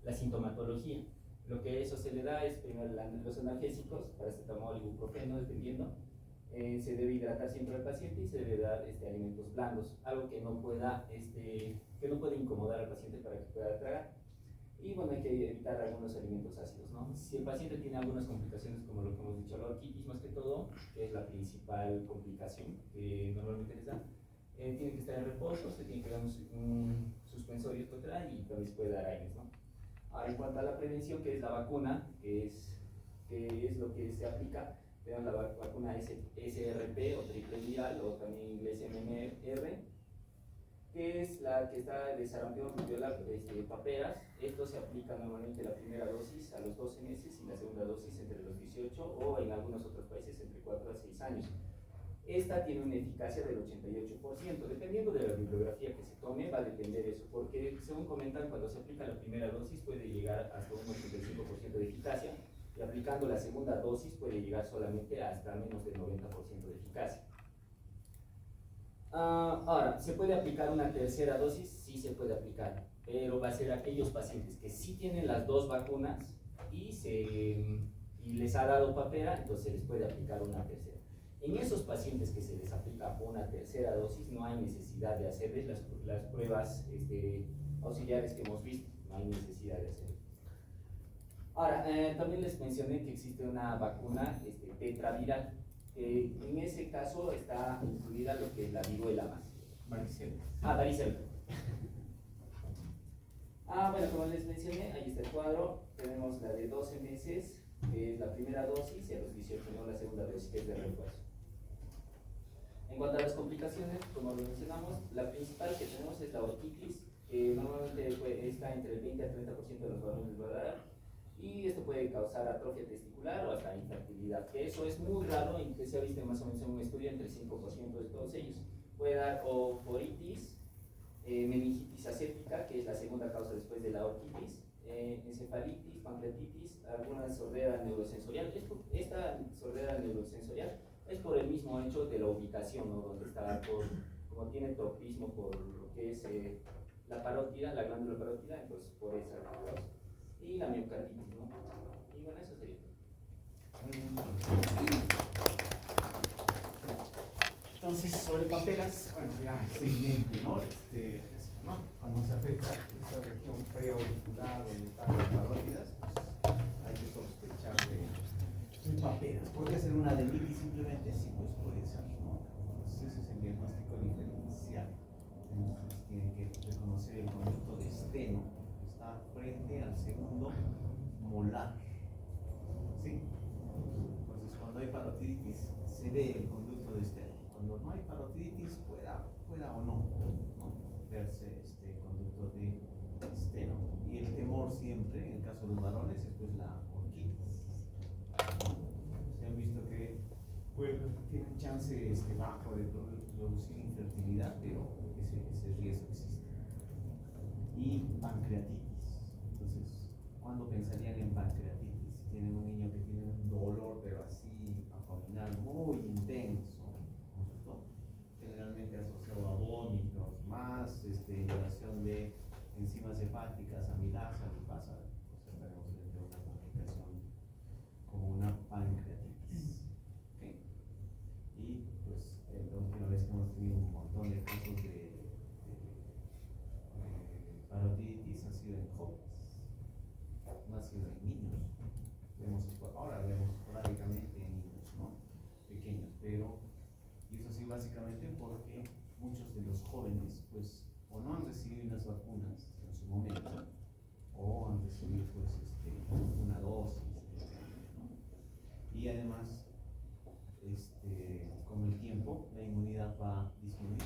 la sintomatología. Lo que eso se le da es primero los analgésicos, paracetamol, ibuprofeno, dependiendo. Se debe hidratar siempre al paciente y se debe dar alimentos blandos, algo que no pueda incomodar al paciente para que pueda tragar. Y bueno, hay que evitar algunos alimentos ácidos, ¿no? Si el paciente tiene algunas complicaciones, como lo que hemos dicho, la orquitis más que todo, que es la principal complicación que normalmente les dan, tiene que estar en reposo, se tiene que dar un suspensorio total y también se puede dar aires, ¿no? Ahora, en cuanto a la prevención, que es la vacuna, que es lo que se aplica, tenemos la vacuna SRP o triple viral, o también en inglés MMR, que es la que está de sarampión, rubiola, paperas. Esto se aplica normalmente la primera dosis a los 12 meses y la segunda dosis entre los 18, o en algunos otros países entre 4 a 6 años. Esta tiene una eficacia del 88%, dependiendo de la bibliografía que se tome, va a depender eso, porque según comentan, cuando se aplica la primera dosis puede llegar hasta un 85% de eficacia, y aplicando la segunda dosis puede llegar solamente hasta menos del 90% de eficacia. Ahora, ¿se puede aplicar una tercera dosis? Sí se puede aplicar, pero va a ser aquellos pacientes que sí tienen las 2 vacunas y les ha dado papera, entonces se les puede aplicar una tercera. En esos pacientes que se les aplica una tercera dosis, no hay necesidad de hacerles las pruebas auxiliares que hemos visto, no hay necesidad de hacerlo. Ahora, también les mencioné que existe una vacuna tetraviral. En ese caso está incluida lo que es la viruela más. Varicela. Varicela. Bueno, como les mencioné, ahí está el cuadro. Tenemos la de 12 meses, que es la primera dosis, y a los 18 no la segunda dosis, que es de refuerzo. En cuanto a las complicaciones, como lo mencionamos, la principal que tenemos es la otitis, que normalmente está entre el 20 al 30% de los varones va a dar, y esto puede causar atrofia testicular o hasta infertilidad, que eso es muy raro y que se ha visto más o menos en un estudio entre el 5% de todos ellos. Puede dar oforitis, meningitis aséptica, que es la segunda causa después de la otitis, encefalitis, pancreatitis, alguna sordera neurosensorial. Esta sordera neurosensorial es por el mismo hecho de la ubicación, ¿no? Donde está, como tiene tropismo por lo que es la parótida, la glándula parótida, entonces por esa causa. Y la miocarditis, ¿no? Y bueno, eso sería. Entonces, sobre papelas, bueno, ya es evidente, ¿no? ¿No? Cuando se afecta esta región preauricular o están las parótidas, pues hay que sospechar de papelas. ¿Podría ser una adenitis simplemente? Sí, pues puede ser, ¿no? Entonces, ese es el diagnóstico diferencial. Entonces, tienen que reconocer el conducto de esteno que está frente al segundo molar. ¿Sí? Entonces, cuando hay parotiditis, se ve el conducto de esteno. Cuando no hay parotiditis, pueda o no verse este conducto de esteno. Y el temor siempre, en el caso de los varones, es pues la orquitis. Se han visto que tienen chance bajo de producir infertilidad, pero ese riesgo existe. Y pancreatitis. Entonces, ¿cuándo pensarían en pancreatitis? Si tienen un niño que tiene un dolor, pero así abdominal muy intenso, generalmente asociado a vómitos, más elevación de enzimas hepáticas, amilasa, lipasa, observaremos dentro de una complicación como una pancreatitis. ¿Okay? Y pues la última vez que hemos tenido un montón de casos de parotiditis ha sido en jóvenes, no ha sido en niños. Ahora vemos esporádicamente en niños, ¿no? Pequeños, pero y eso sí básicamente porque muchos de los jóvenes pues o no han recibido las vacunas en su momento o han recibido pues una dosis, ¿no? Y además con el tiempo la inmunidad va disminuyendo.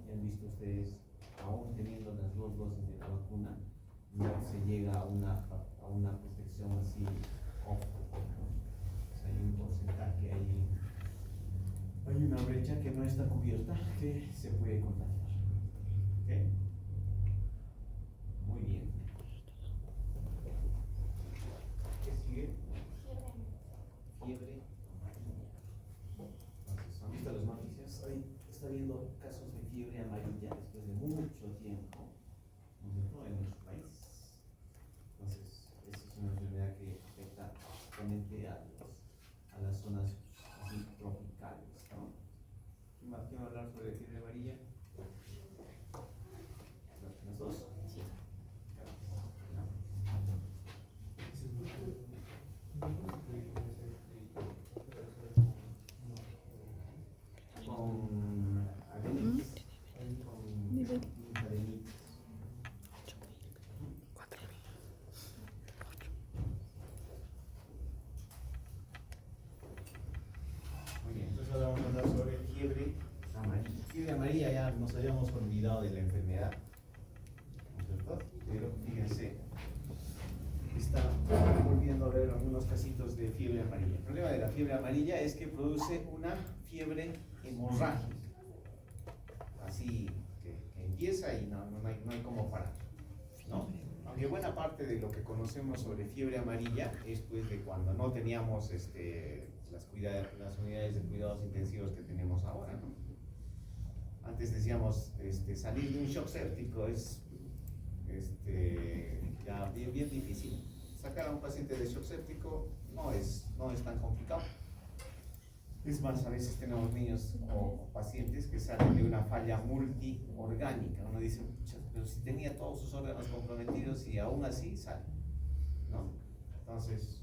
Y han visto ustedes, aún teniendo las dos dosis de la vacuna, no se llega a una protección así óptima, ¿no? O sea, hay un porcentaje ahí. Hay una brecha que no está cubierta que se puede contagiar. ¿Okay? Muy bien. ¿Qué sigue? Fiebre amarilla. Entonces, ¿han visto las noticias? Hoy está habiendo casos de fiebre amarilla después de mucho tiempo, ¿no es cierto?, en nuestro país. Entonces, esta es una enfermedad que afecta básicamente a las zonas así tropicales. ¿Quién va a hablar sobre fiebre amarilla? ¿Las dos? Sí. Con adenitis, con linfadenitis. Muy bien, entonces ahora vamos a hablar sobre fiebre amarilla. Fiebre amarilla, ya nos habíamos olvidado de la enfermedad, ¿no es cierto? Pero fíjense, está volviendo a ver algunos casitos de fiebre amarilla. El problema de la fiebre amarilla es que produce una fiebre hemorrágica, así que empieza y no hay cómo parar, ¿no? Aunque buena parte de lo que conocemos sobre fiebre amarilla es pues de cuando no teníamos las unidades de cuidados intensivos que tenemos ahora, ¿no? Antes decíamos, salir de un shock séptico es ya bien difícil. Sacar a un paciente de shock séptico no es tan complicado. Es más, a veces tenemos niños o pacientes que salen de una falla multiorgánica. Uno dice, pero si tenía todos sus órganos comprometidos y aún así sale, ¿no? Entonces,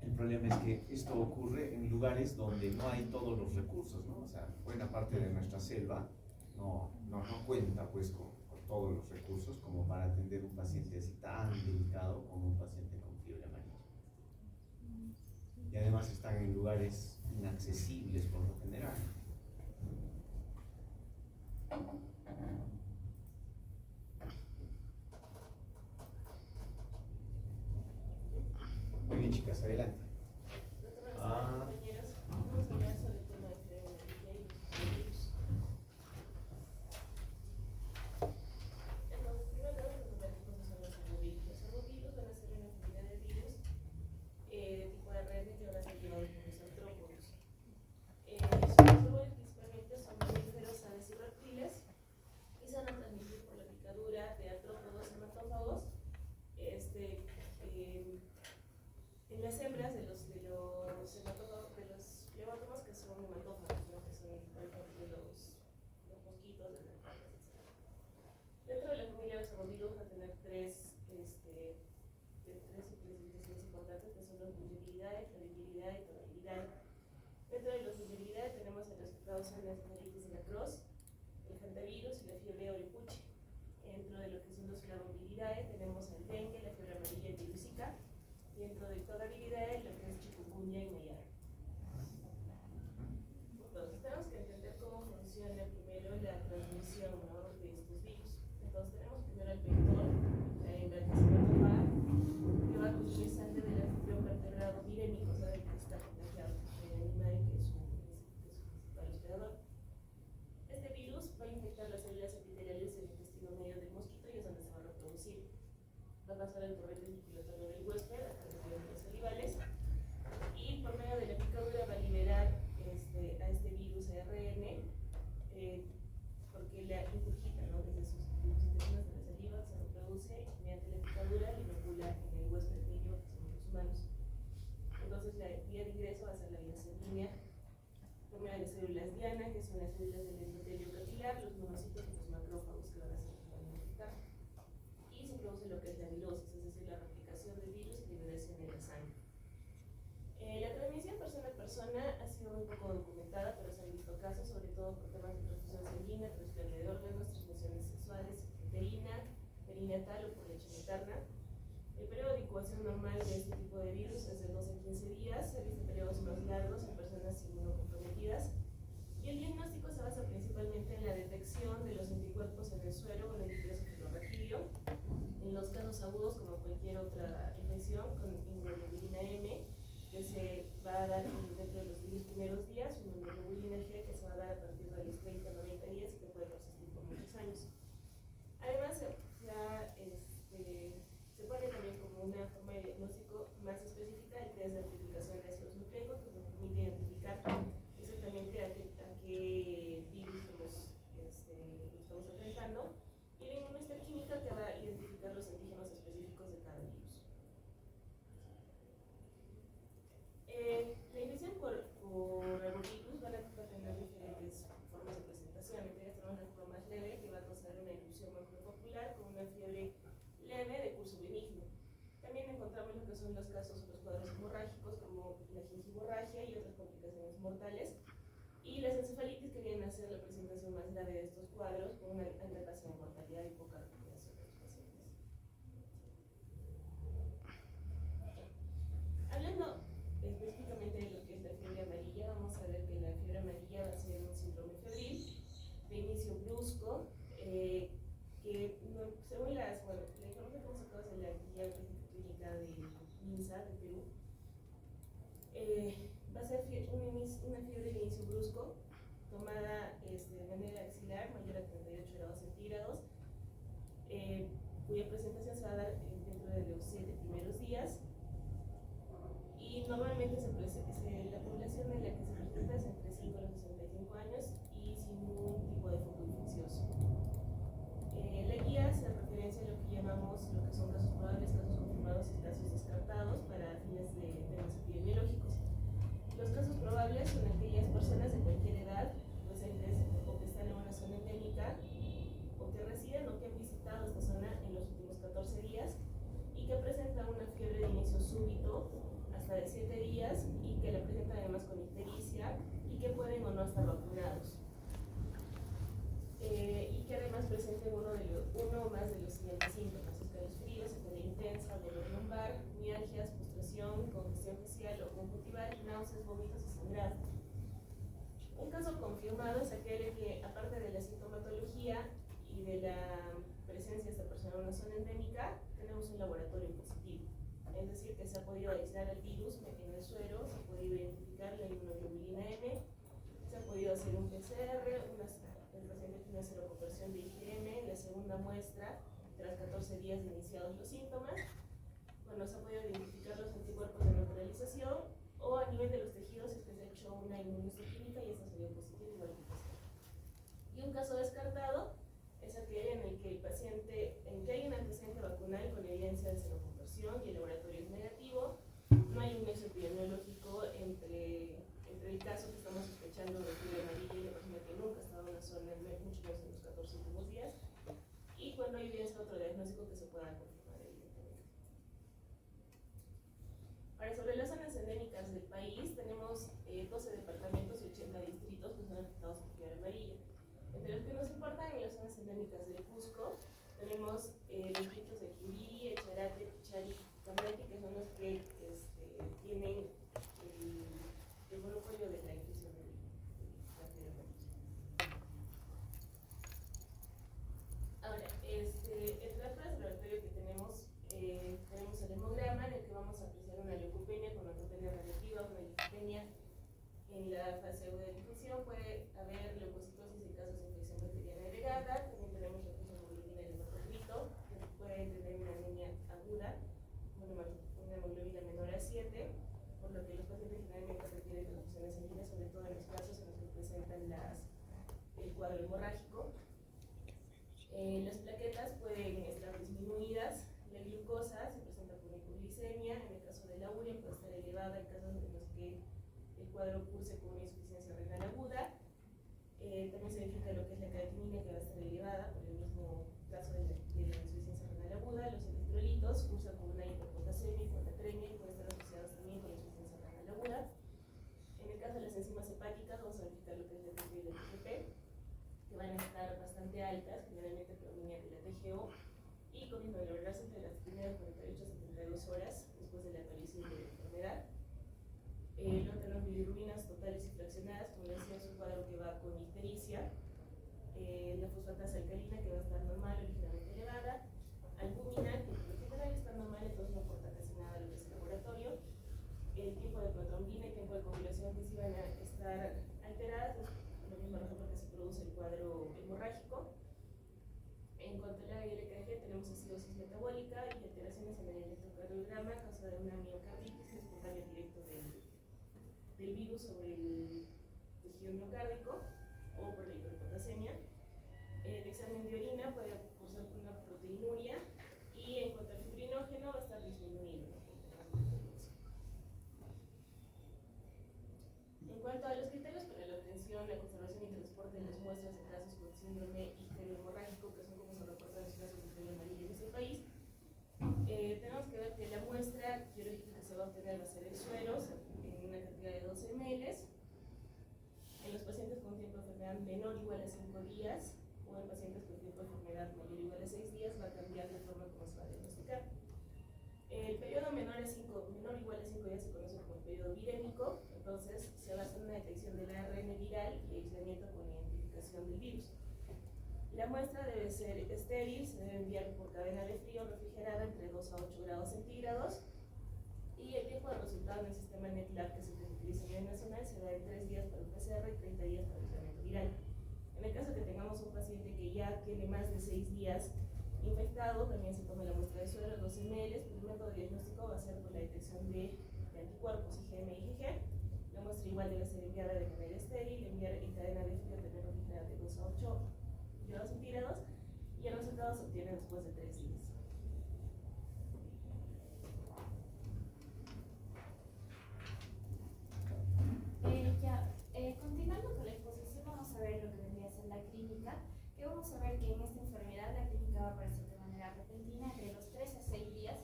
el El problema es que esto ocurre en lugares donde no hay todos los recursos, ¿no? O sea, buena parte de nuestra selva no cuenta pues con todos los recursos como para atender un paciente así tan delicado como un paciente con fiebre amarilla. Y además están en lugares inaccesibles por lo general. Muy bien, chicas, adelante. Compañeros, vamos a hablar sobre el tema de fiebre amarilla y los virus. Entonces, primero tenemos que saber qué cosas son los arbovirus. Los arbovirus van a ser una familia de virus de tipo ARN que van a ser llevados por los artrópodos. Los arbovirus principalmente son mamíferos, aves y reptiles y se van a transmitir por la picadura de artrópodos hematófagos. En las hembras de los hematófagos, de los pleótomos que son hematófagos, ¿no? Que son, por ejemplo, los mosquitos, las garrapatas, etc. Dentro de la familia de los arbovirus va a tener tres clasificaciones importantes, que son los Burgeriidae, Flaviviridae y Tobacteridae. Dentro de los Burgeriidae tenemos a los que causan la encefalitis de la Crohn, el hantavirus y la fiebre orepuche. Dentro de lo que son los Flaviviridae tenemos el dengue, la fiebre amarilla y virus Zika. Dentro de toda Viridae, lo que es chikungunya y mayar. Entonces, tenemos que entender cómo funciona primero la transmisión, ¿no?, de estos virus. Entonces, tenemos primero el vector, la hembra que se va a tomar, que va a consumir sangre del anfitrión vertebrado virémico, o sea, del que está contagiado, del animal que es su principal hospedador. Este virus va a infectar las células epiteliales del intestino medio del mosquito y es donde se va a reproducir. Va a pasar el torrente circulatorio del huésped a través de los salivales y por medio de la picadura va a liberar a este virus ARN porque la ingurgita, ¿no?, desde sus intestinos de la saliva se reproduce y mediante la picadura lo inocula en el huésped medio, que somos los humanos. Entonces la vía de ingreso va a ser la vía sanguínea por medio de las células diana, que son las células del endotelio capilar, los monocitos y los macrófagos que van a ser infectar. Y se produce lo que es la virosis, es decir, la replicación del virus y liberación en la sangre. La transmisión persona a persona ha sido muy poco documentada, pero se han visto casos, sobre todo por temas de transfusión sanguínea, transplante de órganos, transfusiones sexuales, perinatal o por leche materna. El periodo de incubación normal de este tipo de virus es de 12 a 15 días, se han visto periodos más largos en personas inmunocomprometidas. Y el diagnóstico se basa principalmente en la detección de los anticuerpos en el suero con el clorofilo. En los casos agudos, como cualquier otra infección, con inmunoglobulina M, que se va a dar dentro de los 10 primeros días, inmunoglobulina G, que se va a dar a partir de los 30 a 90 días y que puede persistir por muchos años. Además, se pone también como una forma de diagnóstico más específica el test de amplificación de ácidos nucleicos, que nos permite identificar exactamente a qué virus estamos enfrentando, y la inmunohistoquímica que va a identificar los antígenos específicos de cada virus. La infección por arbovirus va a tener diferentes formas de presentación. Entre ellas tenemos la forma más leve, que va a causar una erupción macropopular con una fiebre leve de curso benigno. También encontramos lo que son los casos, los cuadros hemorrágicos, como la gingivomorragia y otras complicaciones mortales. Y las encefalitis que vienen a ser la presentación más grave de estos cuadros, con una alta tasa de mortalidad y poca recuperación de los pacientes. Hablando específicamente de lo que es la fiebre amarilla, vamos a ver que la fiebre amarilla va a ser un síndrome febril de inicio brusco, que según la información que hemos sacado de la guía clínica de MINSA de Perú, va a ser una fiebre de inicio brusco, tomada de manera axilar, mayor a 38 grados centígrados, cuya presentación se va a dar dentro de los 7 primeros días. Y normalmente la población en la que se presenta es entre 5 a los 65 años y sin ningún tipo de foco infeccioso. La guía hace referencia a lo que llamamos lo que son casos probables, casos confirmados y casos descartados para fines de temas epidemiológicos. Los casos probables son aquellas personas de cualquier edad, residentes o que están en una zona endémica, o que residen o que han visitado esta zona en los últimos 14 días hasta de 7 días y que la presentan además con ictericia y que pueden o no estar vacunados. Y que además presenten uno o más de los siguientes síntomas: escalofríos, cefalea intensa, dolor lumbar, mialgias, postración, congestión facial o conjuntival, náuseas, vómitos y sangrado. Un caso confirmado es aquel que, aparte de la sintomatología y de la presencia de esta persona en una zona endémica, tenemos un laboratorio positivo. Es decir, que se ha podido aislar el virus en el suero, se ha podido identificar la inmunoglobulina M, se ha podido hacer un PCR, el paciente tiene una seroconversión de IgM, la segunda muestra, tras 14 días de iniciados los síntomas. Bueno, se ha podido identificar los anticuerpos de neutralización, o a nivel de los tejidos es que se ha hecho una inmunohistoquímica y esa salió positiva igual que positiva. Y un caso descartado es aquel en el que el paciente, en que hay un antecedente vacunal con evidencia de seroconversión y el laboratorio es negativo, no hay un nexo epidemiológico entre el caso que estamos sospechando de fiebre amarilla y la persona que nunca ha estado en la zona, mucho menos en los 14 últimos días, y cuando hay evidencia de otro diagnóstico que se pueda confirmar evidentemente. Ahora, sobre las zonas endémicas del país, tenemos 12 departamentos y 80 distritos que son afectados por fiebre amarilla. Entre los que nos importan, en las zonas endémicas del Cusco, tenemos distritos de Quindío, Echarate, Pichari, Cambalache, que son los que tienen el monopolio de la inclusión de la fiebre amarilla. Ahora, entre las pruebas de laboratorio que tenemos el hemograma, en el que vamos a apreciar una leucopenia con neutropenia relativa, una linfopenia. En la fase de difusión puede haber leucocitosis en casos de infección bacteriana agregada. También tenemos recursos de hemoglobina y hematocrito, que puede tener una anemia aguda, una hemoglobina menor a 7, por lo que los pacientes generalmente requieren transfusiones sanguíneas, sobre todo en los casos en los que presentan el cuadro hemorrágico. Las plaquetas pueden estar disminuidas, la glucosa se presenta con hipoglicemia, en el caso de la urea puede estar elevada en casos en los que el cuadro curse con una insuficiencia renal aguda. También se verifica lo que es la creatinina, que va a estar elevada por el mismo caso de la insuficiencia renal aguda. Los electrolitos cursan con una hiperpotasemia y con natremia y pueden estar asociados también con la insuficiencia renal aguda. En el caso de las enzimas hepáticas, vamos a verificar lo que es la TP y la TGP, que van a estar bastante altas, generalmente provenientes de la TGO, y con valorarse entre las primeras 48 a 72 horas después de la aparición de la enfermedad. Luego tenemos bilirrubinas totales y fraccionadas, como decía, es un cuadro que va con ictericia. La fosfatasa alcalina, que va a estar normal o ligeramente elevada. Albúmina, que por lo general está normal, entonces no aporta casi nada a lo que es el laboratorio. El tiempo de protrombina y tiempo de coagulación, que sí van a estar alteradas, es lo mismo razón porque se produce el cuadro hemorrágico. En cuanto a la LKG, tenemos acidosis metabólica y alteraciones en el electrocardiograma a causa de una miocarditis espontánea directo del virus sobre el tejido miocárdico o por la hiperpotasemia. El examen de orina puede cursar con una proteinuria y en cuanto al fibrinógeno va a estar disminuido. En cuanto a los criterios para la obtención, la conservación y transporte de las muestras de casos con síndrome icterio-hemorrágico, que son como se reportan los casos de fiebre amarilla en nuestro país, tenemos que ver que la muestra biológica que se va a obtener va a ser el suero en una cantidad de 12 ml. En los pacientes con tiempo de enfermedad menor o igual a 5 días o en pacientes con tiempo de enfermedad mayor o igual a 6 días va a cambiar la forma como se va a diagnosticar. El periodo menor o igual a 5 días se conoce como el periodo virémico, entonces se va a hacer una detección del ARN viral y aislamiento con la identificación del virus. La muestra debe ser estéril, se debe enviar por cadena de frío refrigerada entre 2 a 8 grados centígrados y el tiempo de resultado en el sistema NetLab que se utiliza a nivel nacional se da en 3 días para el PCR y 30 días para el aislamiento viral. En el caso que tengamos un paciente que ya tiene más de 6 días infectado, también se toma la muestra de suero, 12 ml. El método diagnóstico va a ser por la detección de anticuerpos IgM y IgG. La muestra igual debe ser enviada de manera estéril, enviar en cadena de frío también refrigerada de 2 a 8 grados centígrados y el resultado se obtiene después de 3 días. Continuando con la exposición, vamos a ver lo que vendría a ser la clínica, que vamos a ver que en esta enfermedad la clínica va a aparecer de manera repentina entre los 3 a 6 días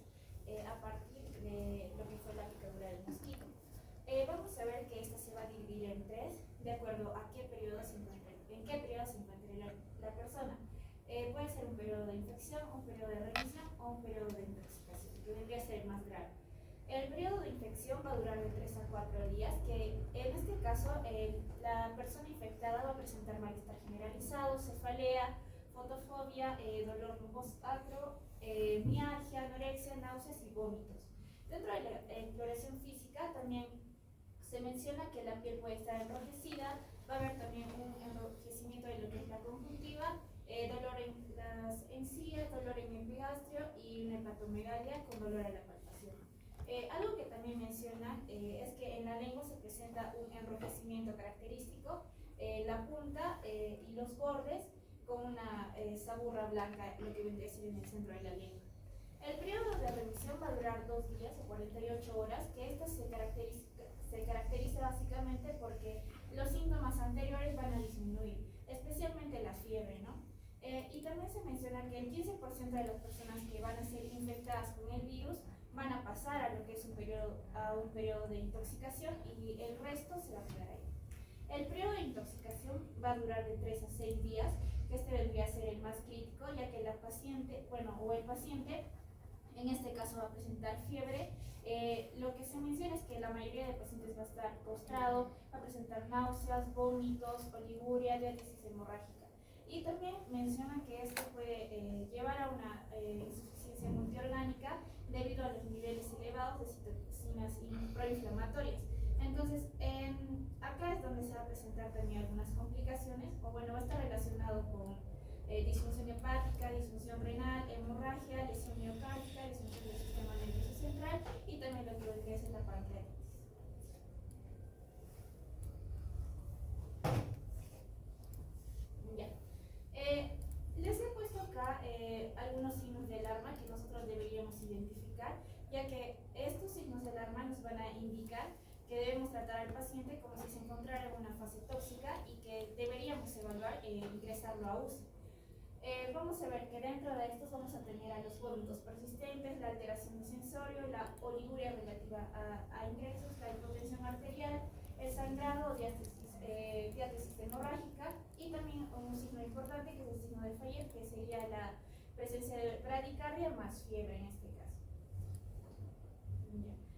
a partir de lo que fue la picadura del mosquito. de acuerdo a qué periodo se encuentre, en qué periodo se encuentre la persona. Puede ser un periodo de infección, un periodo de remisión o un periodo de intoxicación, que vendría a ser más grave. El periodo de infección va a durar de 3 a 4 días, que en este caso la persona infectada va a presentar malestar generalizado, cefalea, fotofobia, dolor post-acro, mialgia, anorexia, náuseas y vómitos. Dentro de la exploración física también se menciona que la piel puede estar enrojecida, va a haber también un enrojecimiento de lo que es la conjuntiva, dolor en las encías, dolor en el epigastrio y una hepatomegalia con dolor a la palpación. Algo que también menciona es que en la lengua se presenta un enrojecimiento característico, la punta y los bordes con una saburra blanca, lo que vendría a ser en el centro de la lengua. El periodo de remisión va a durar 2 días o 48 horas, que esto se caracteriza básicamente porque los síntomas anteriores van a disminuir, especialmente la fiebre, ¿no? Y también se menciona que el 15% de las personas que van a ser infectadas con el virus van a pasar a lo que es un periodo de intoxicación y el resto se va a quedar ahí. El periodo de intoxicación va a durar de 3 a 6 días, que este vendría a ser el más crítico, ya que la paciente, el paciente, en este caso va a presentar fiebre. Lo que se menciona es que la mayoría de pacientes va a estar postrado, va a presentar náuseas, vómitos, oliguria, diálisis hemorrágica. Y también mencionan que esto puede llevar a una insuficiencia multiorgánica debido a los niveles elevados de citocinas proinflamatorias. Entonces, acá es donde se va a presentar también algunas complicaciones, o bueno, va a estar relacionado con disfunción hepática, disfunción renal, hemorragia, lesión miocárdica, lesión del sistema nervioso central y también lo que vendría a ser la pancreatitis. Ya. Les he puesto acá algunos signos de alarma que nosotros deberíamos identificar, ya que estos signos de alarma nos van a indicar que debemos tratar al paciente como si se encontrara en una fase tóxica y que deberíamos evaluar e ingresarlo a UCI. Vamos a ver que dentro de estos vamos a tener a los vómitos persistentes, la alteración de sensorio, la oliguria relativa a ingresos, la hipotensión arterial, el sangrado o diátesis hemorrágica y también un signo importante que es el signo de Fayet, que sería la presencia de bradicardia más fiebre en este caso.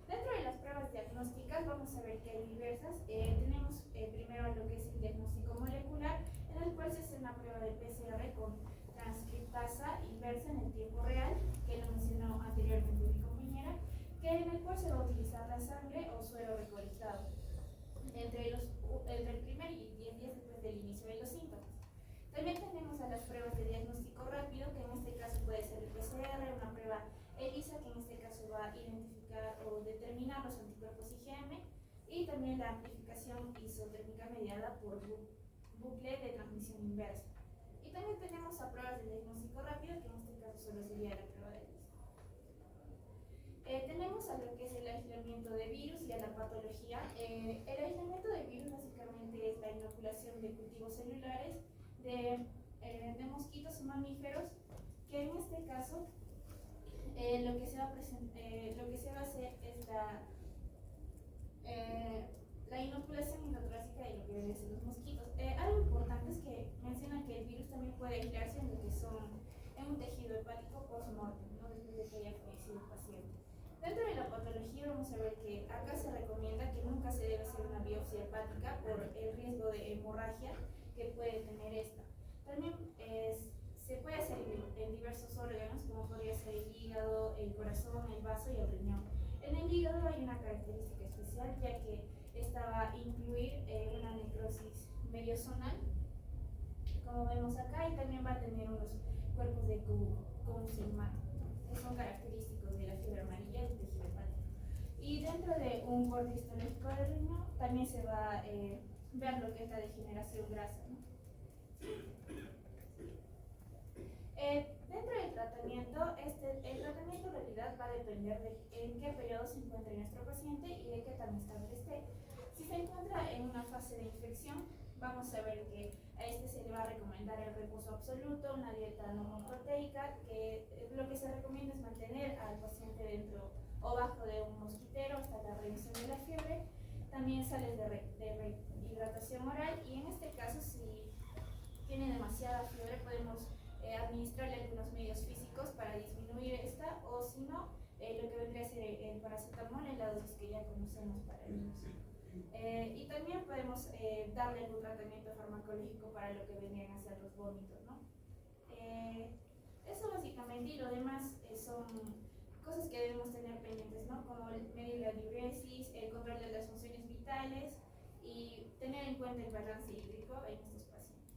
Dentro de las pruebas diagnósticas vamos a ver que hay diversas. Tenemos primero lo que es el diagnóstico molecular, en el cual se hace una prueba de PCR con transcriptasa inversa en el tiempo real, que lo mencionó anteriormente mi compañera, en el cual se va a utilizar la sangre o suero recolectado entre el primer y 10 días después del inicio de los síntomas. También tenemos a las pruebas de diagnóstico rápido, que en este caso puede ser el PCR, una prueba ELISA, que en este caso va a identificar o determinar los anticuerpos IgM, y también la amplificación isotérmica mediada por bucle de transmisión inversa. Y también tenemos a pruebas de diagnóstico rápido, que en este caso solo sería la prueba de ELISA. Tenemos a lo que es el aislamiento de virus y a la patología. El aislamiento de virus básicamente es la inoculación de cultivos celulares de mosquitos o mamíferos, que en este caso lo que se va a hacer es la inoculación endotrácica de lo que deben ser los mosquitos. Algo importante es que menciona que el virus también puede aislarse en lo que en un tejido hepático post-mortem, ¿no? Después de que haya fallecido el paciente. Dentro de la patología vamos a ver que acá se recomienda que nunca se debe hacer una biopsia hepática por el riesgo de hemorragia que puede tener esta. También se puede hacer en diversos órganos, como podría ser el hígado, el corazón, el vaso y el riñón. En el hígado hay una característica especial, ya que esta va a incluir una necrosis mediozonal, como vemos acá, y también va a tener unos cuerpos de consigma, que son característicos de la fiebre amarilla del tejido hepático. Y dentro de un corte histológico del riñón también se va a ver lo que es la degeneración grasa, ¿no? Dentro del tratamiento, el tratamiento en realidad va a depender de en qué periodo se encuentre nuestro paciente y de qué tan estable esté. Si se encuentra en una fase de infección, vamos a ver que a este se le va a recomendar el reposo absoluto, una dieta no monoproteica, que lo que se recomienda es mantener al paciente dentro o bajo de un mosquitero hasta la remisión de la fiebre. también sales de rehidratación oral, y en este caso si tiene demasiada fiebre podemos administrarle algunos medios físicos para disminuir esta, o si no, lo que vendría a ser el paracetamol en la dosis que ya conocemos para ellos. Y también podemos darle algún tratamiento farmacológico para lo que vendrían a ser los vómitos, ¿no? Eso básicamente, y lo demás son cosas que debemos tener pendientes, ¿no? Como medir la diuresis, el control de las funciones vitales y tener en cuenta el balance hídrico en estos pacientes.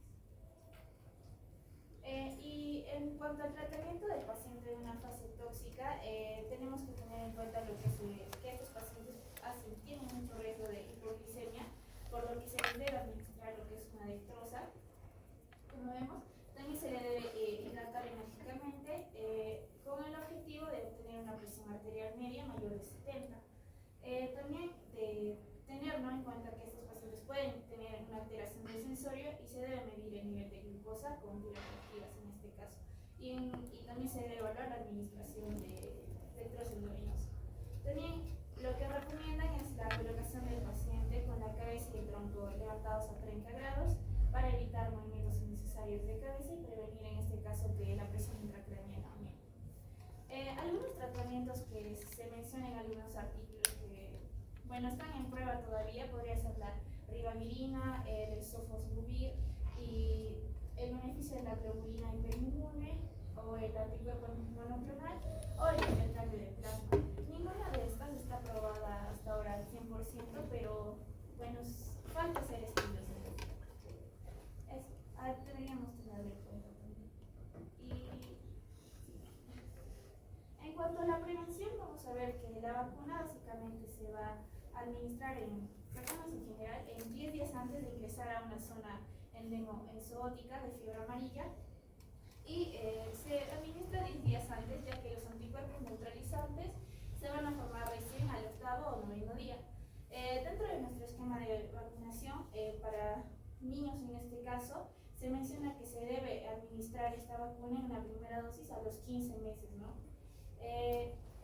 Y en cuanto al tratamiento del paciente en una fase tóxica, tenemos que tener en cuenta que estos pacientes tienen mucho riesgo de hipoglicemia, por lo que se les debe administrar lo que es una dextrosa. Como vemos, también se le debe hidratar enérgicamente con el objetivo de obtener una presión arterial media mayor de 70. También de tener en cuenta que estos pacientes pueden tener una alteración del sensorio y se debe medir el nivel de glucosa con tiroactivas en este caso. Y también se debe evaluar la administración de dextrosa endovenosa. También lo que recomiendan es la colocación del paciente con la cabeza y el tronco levantados a 30 grados para evitar movimientos innecesarios de cabeza y prevenir en este caso que la presión intracraneal aumente. Algunos tratamientos que se mencionan en algunos artículos que están en prueba todavía podría ser la ribavirina, el sofosbuvir y el beneficio de la globulina hiperinmune o el anticuerpo monoclonal o el intercambio de plasma. Ninguna de estas está aprobada hasta ahora al 100%, pero falta hacer estudios en esto. Deberíamos tenerlo en cuenta también. Y en cuanto a la prevención, vamos a ver que la vacuna básicamente se va a administrar en personas en general en 10 días antes de ingresar a una zona endemo-enzootica de fiebre amarilla, y se administra 10 días antes, ya que los anticuerpos neutralizantes se van a formar recién al 8º o 9º día. Dentro de nuestro esquema de vacunación para niños en este caso, se menciona que se debe administrar esta vacuna en una primera dosis a los 15 meses, ¿no?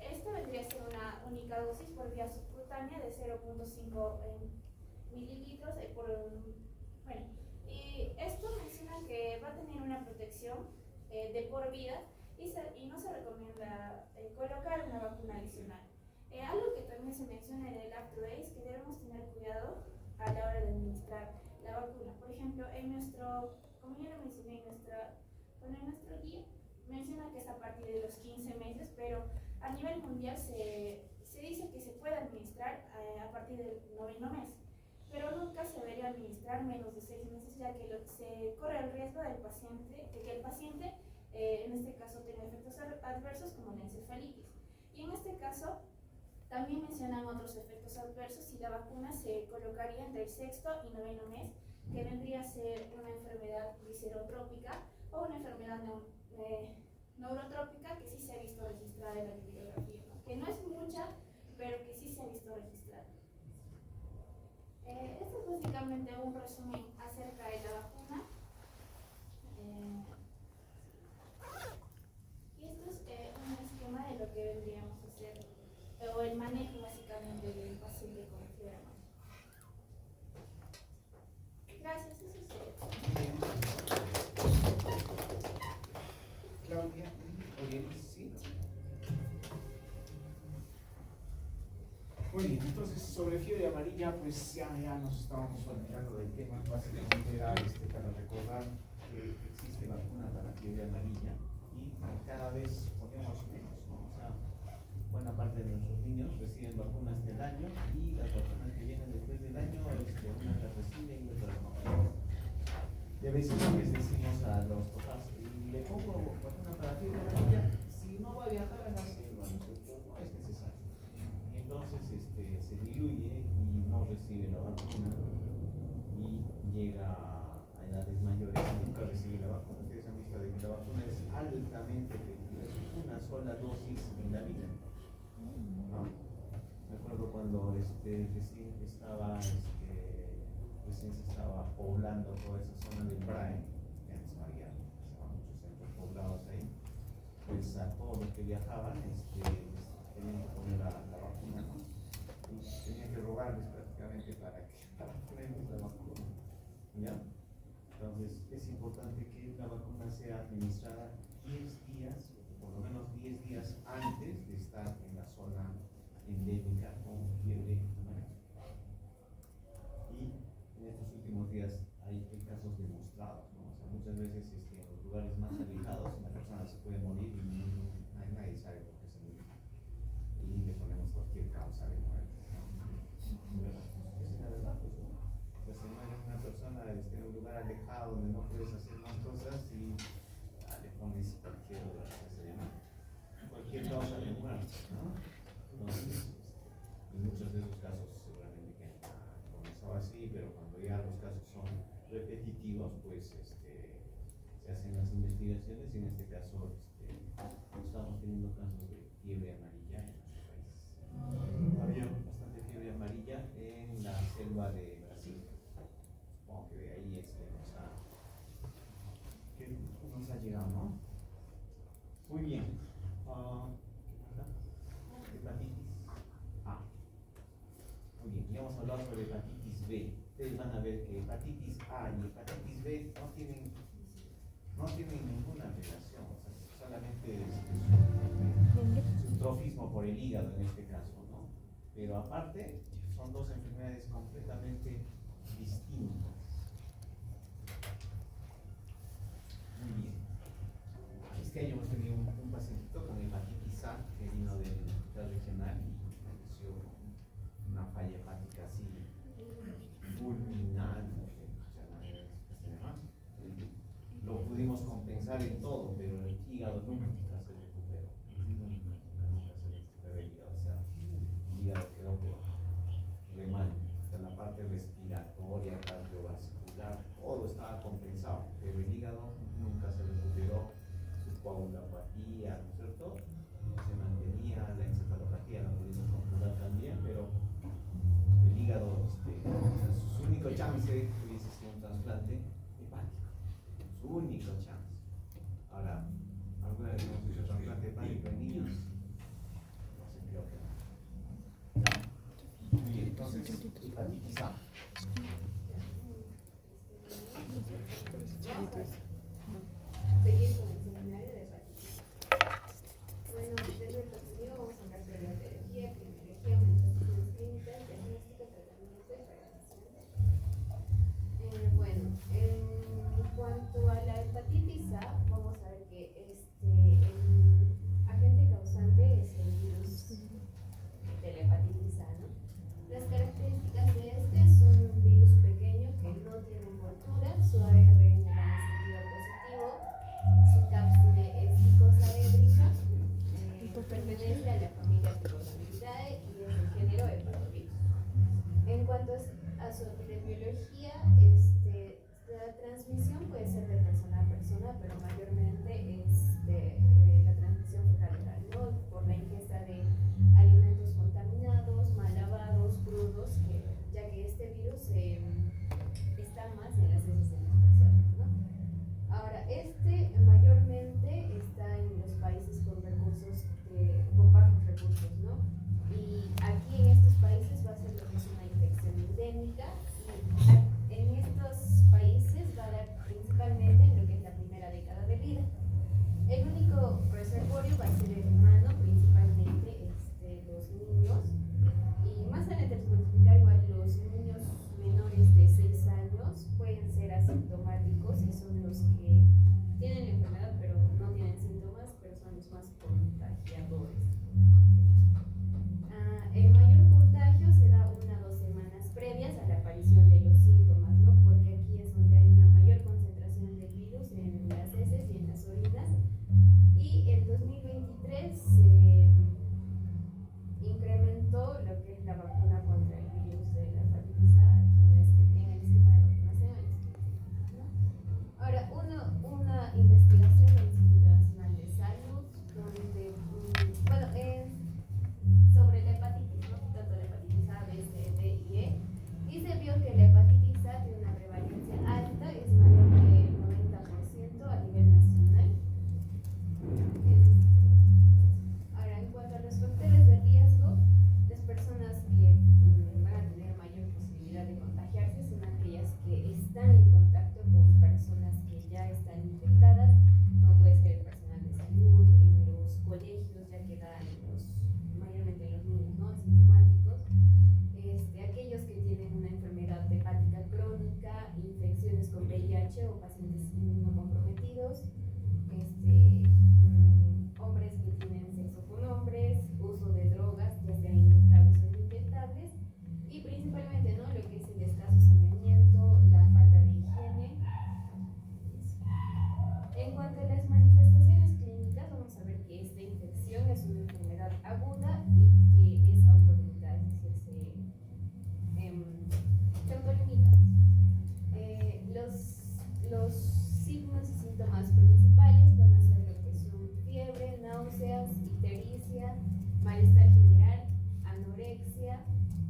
Esta vendría a ser una única dosis por vía subcutánea de 0.5 mililitros y esto menciona que va a tener una protección de por vida y no se recomienda colocar una vacuna adicional. Algo que también se menciona en el UpToDate es que debemos tener cuidado a la hora de administrar la vacuna. Por ejemplo, como ya lo mencioné en nuestro guía, menciona que es a partir de los 15 meses, pero a nivel mundial se dice que se puede administrar a partir del 9º mes, pero nunca se debería administrar menos de 6 meses, ya que se corre el riesgo de que el paciente, en este caso, tenga efectos adversos como la encefalitis. Y en este caso, también mencionan otros efectos adversos si la vacuna se colocaría entre el 6º y 9º mes, que vendría a ser una enfermedad viscerotrópica o una enfermedad neurotrópica que sí se ha visto registrada en la bibliografía, ¿no? Que no es mucha, pero que sí se ha visto registrada. Esto es básicamente un resumen acerca de la vacuna. Y esto es un esquema de lo que vendríamos a hacer, o el manejo básicamente del paciente con fiebre amarilla. Gracias, eso es todo. Claudia, sí. Muy bien, entonces sobre fiebre amarilla, pues ya nos estábamos olvidando del tema. Básicamente era para recordar que existe vacuna para fiebre amarilla y cada vez ponemos menos, ¿no? O sea, buena parte de nuestros niños reciben vacunas del año y las vacunas que vienen después del año, unas las reciben y otras no. Y a veces les decimos a los papás, le pongo vacuna para fiebre amarilla, si no va a viajar a la selva, no es necesario. Y entonces se diluye y no recibe la vacuna y llega a edades mayores y nunca recibe la vacuna. Ustedes han visto que la vacuna es altamente efectiva, es una sola dosis en la vida, ¿no? Me acuerdo cuando recién se estaba poblando toda esa zona del Brain, que antes no había, estaban muchos centros poblados ahí, pues a todos los que viajaban tenían que poner la vacuna, ¿no? Y tenían que robarles prácticamente para ponernos la vacuna. ¿Ya? Entonces es importante que la vacuna sea administrada 10 días, por lo menos 10 días antes de estar en la zona endémica con fiebre amarilla. Y en estos últimos días hay casos demostrados, ¿no? O sea, muchas veces en los lugares más alejados la persona se puede morir y nadie sabe por qué se murió. Y le ponemos cualquier causa de muerte, ¿no? ¿Verdad? Esa es la verdad, pues, ¿no? O sea, se muere una persona en un lugar alejado donde no puedes hacer más cosas y le pones cualquier causa de muerte, ¿no? Entonces, en muchos de esos casos seguramente que comenzó así, pero cuando ya los casos son repetitivos, pues se hacen las investigaciones y en este caso estamos teniendo casos de fiebre amarilla en nuestro país. Había bastante fiebre amarilla en la selva de Brasil. Supongo que de ahí nos ha llegado, ¿no? Muy bien. Hepatitis A. Muy bien, ya hemos hablado sobre hepatitis B. Ustedes van a ver que hepatitis A y hepatitis B no tienen ninguna relación, o sea, solamente es un trofismo por el hígado en este caso, ¿no? Pero aparte, son dos enfermedades completamente distintas. Muy bien. Este año hemos tenido un pacientito con hepatitis A que vino del hospital regional y padeció una falla hepática así fulminante. Lo pudimos compensar en todo, pero el hígado nunca se recuperó. Nunca se recuperó el hígado. O sea, el hígado quedó re mal. O sea, la parte respiratoria, cardiovascular, todo estaba compensado, pero el hígado nunca se recuperó. Su coagulopatía, ¿no es cierto? Se mantenía, la encefalopatía la pudimos controlar también, pero el hígado, su único chance hubiese sido un trasplante hepático. Su único chance. Ahora, ¿alguna vez hemos hecho trasplante hepático en niños? No sé, creo que no. Muy bien, entonces, hepatitis A. Seguir con el seminario de hepatitis. Bueno, desde el contenido vamos a hablar sobre la etiología, epidemiología, manifestaciones clínicas, diagnóstico, tratamiento y prevención. Bueno, en cuanto a la hepatitis A, vamos a ver que el agente causante es el virus de la hepatitis A, ¿no? Las características de este es un virus pequeño que no tiene envoltura, su ARN va a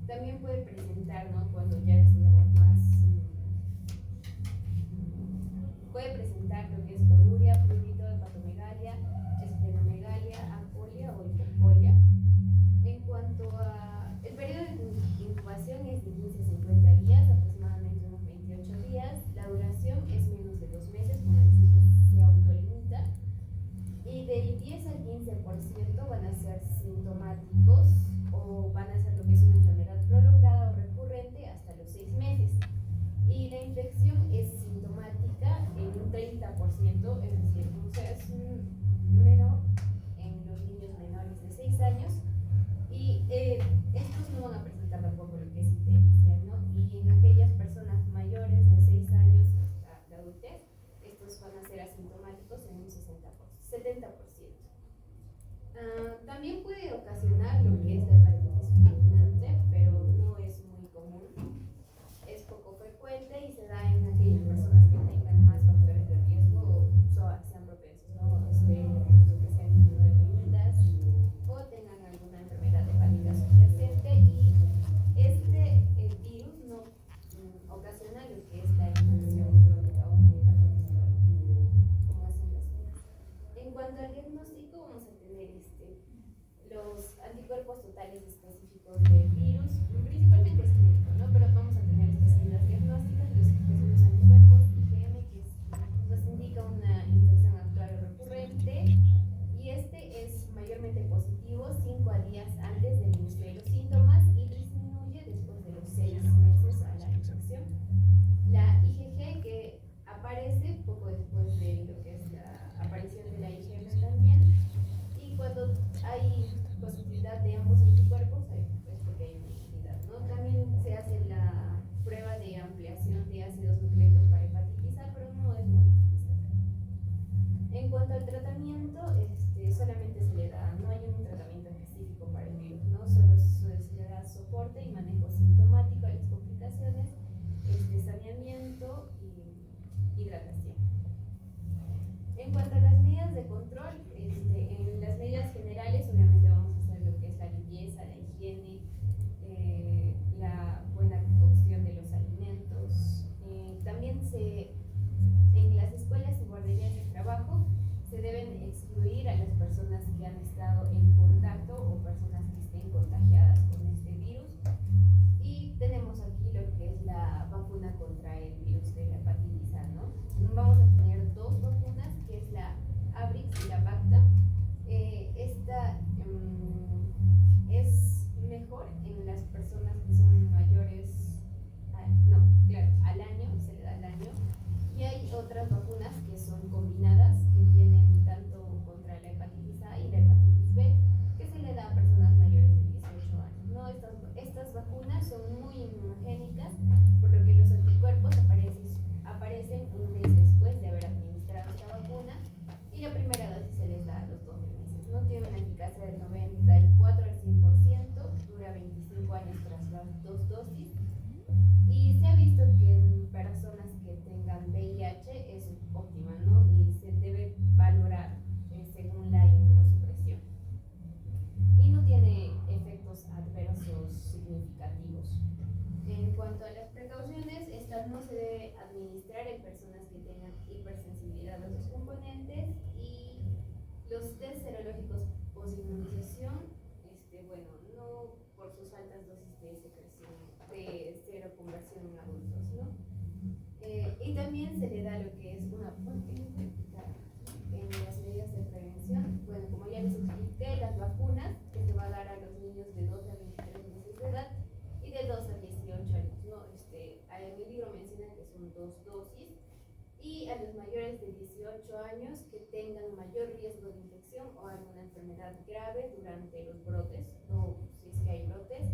también puede presentar, ¿no? Cuando ya es, digamos, más, puede presentar lo que es coluria, prurito, hepatomegalia, esplenomegalia, apolia o hipocolia. En cuanto a el periodo de incubación es de 15 a 50 días, aproximadamente unos 28 días. La duración es menos de 2 meses, como les dije, se autolimita. Y del 10 al 15% van a ser sintomáticos o van a ser lo que es una enfermedad prolongada o recurrente hasta los 6 meses. Y la infección es sintomática en un 30%, es decir, es menor en los niños menores de 6 años. Y estos no van a presentar tampoco lo que es ictericia, ¿no? Y en aquellas personas mayores de 6 años hasta la adultez, estos van a ser asintomáticos en un 70%. También puede ocasionar lo que es la hepatitis fulminante, pero no es muy común. Es poco frecuente y se da en aquellas personas que tengan más factores de riesgo o sean propensos, ¿no? Que sean inmunodeprimidas o tengan alguna enfermedad hepática subyacente, y el virus no ocasiona lo que es la infección crónica o una hepatitis crónica, como hacen las mías. En cuanto al diagnóstico, vamos a tener los anticuerpos totales específicos del virus, principalmente es clínico, ¿no? Pero vamos a tener estas siglas diagnósticas, los que son los anticuerpos IgM, que nos indica una infección actual o recurrente, y este es mayormente positivo 5 días antes del inicio de los síntomas y disminuye después de los 6 meses a la infección. La IgG, que aparece poco después de lo que es la aparición de la IgM también, y cuando hay positividad de ambos anticuerpos es porque hay inmunidad, ¿no? También se hace la prueba de ampliación de ácidos nucleicos para hepatitis A, pero no es muy utilizada. En cuanto al tratamiento, solamente se le da, no hay un tratamiento específico para el virus, ¿no? Solo se le da soporte y manejo sintomático a las complicaciones, saneamiento y hidratación. En cuanto a las medidas de control, en las medidas generales obviamente vamos a hacer lo que es la limpieza, la higiene, la buena cocción de los alimentos. También en las escuelas y guarderías de trabajo se deben excluir a las personas que han estado en contacto o personas que estén contagiadas con este virus. Y tenemos aquí lo que es la vacuna contra el virus de la hepatitis A, ¿no? Vamos a tener 2 vacunas, que es la Abrix y la Bacta. Esta es mejor en las personas que son mayores, al año, se le da al año. Y hay otras vacunas que son combinadas, que tienen tanto contra la hepatitis A y la hepatitis B, que se le da a personas mayores de 18 años, ¿no? Estas vacunas son muy inmunogénicas, por lo que los anticuerpos aparecen un mes después de haber administrado esta vacuna, y la primera dosis se les da a los 12 meses, ¿no? Tiene una eficacia del 94 al 100%, dura 25 años tras las 2 dosis, y se ha visto que en personas que tengan VIH es óptima, ¿no? Y se debe valorar según la inmunosupresión. Y no tiene efectos adversos significativos. En cuanto a las precauciones, esta no se debe administrar en personas que tengan hipersensibilidad a los componentes, y los test serológicos posinmunización, no por sus altas dosis de secreción de seroconversión en adultos, ¿no? Y también se le da lo que es una en las medidas de prevención. Bueno, como ya les expliqué, las vacunas que se va a dar a los niños de 12 a 23 meses de edad y de 2 a 18 años, ¿no? En mi libro menciona que son 2 dosis, y a los mayores de 18 años que tengan mayor riesgo de infección o alguna enfermedad grave durante los brotes, o si es que hay brotes.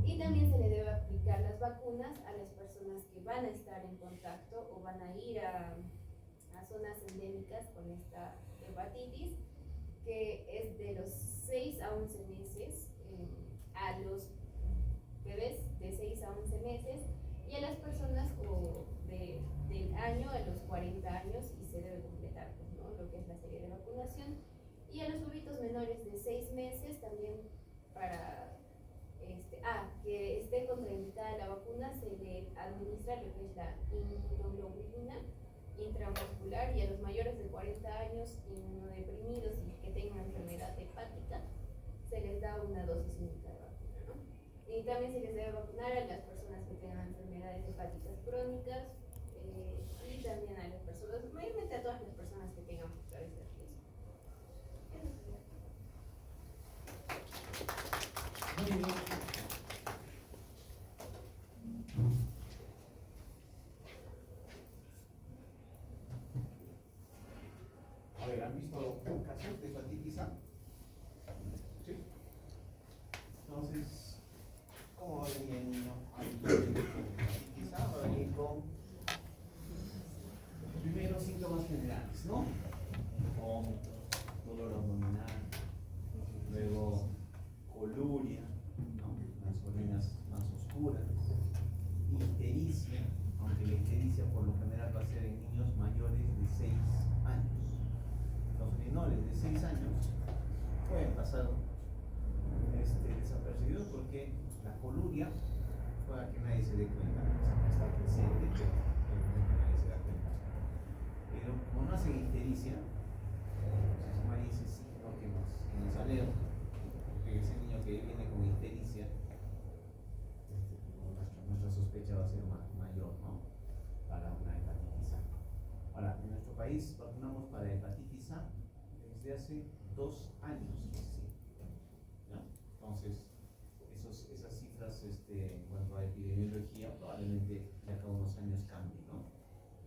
Y también se le debe aplicar las vacunas a las personas que van a estar en contacto o van a ir a zonas endémicas con esta hepatitis, que es de los 6 a 11 meses, a los bebés de 6 a 11 meses, y a las personas del año a los 40 años, y se debe completar, pues, ¿no? Lo que es la serie de vacunación, y a los bebitos menores de 6 meses también para que esté contraindicada la vacuna, se le administra lo que es la inmunoglobulina intramuscular, y a los mayores de 40 años inmunodeprimidos y que tengan enfermedad hepática se les da una dosis única de vacuna, ¿no? Y también se les debe vacunar a las personas que tengan enfermedades hepáticas crónicas, y también a las personas, mayormente a todas las personas que tengan factores de riesgo. Eso sería. Muy bien. A ver, ¿han visto casos de hepatitis A? ¿Sí? Entonces, ¿cómo va a venir el niño? Hepatitis A va a venir con primero síntomas generales, ¿no? Vómito, dolor abdominal, luego coluria, ¿no? Las orines más oscuras, ictericia, aunque la ictericia por lo general va a ser en niños mayores de 6 años. Los menores de 6 años pueden pasar desapercibidos porque la coluria puede que nadie se dé cuenta, está presente, pero nadie se da cuenta. Pero como no hacen ictericia, su madre dice sí, no, que nos alero, porque ese niño que viene con ictericia, nuestra sospecha va a ser mayor, ¿no? Para una hepatitis A. Ahora, en nuestro país vacunamos para hepatitis A desde hace 2 años recién, ¿no? Entonces, esas cifras en cuanto a epidemiología probablemente de acá a unos años cambien, ¿no?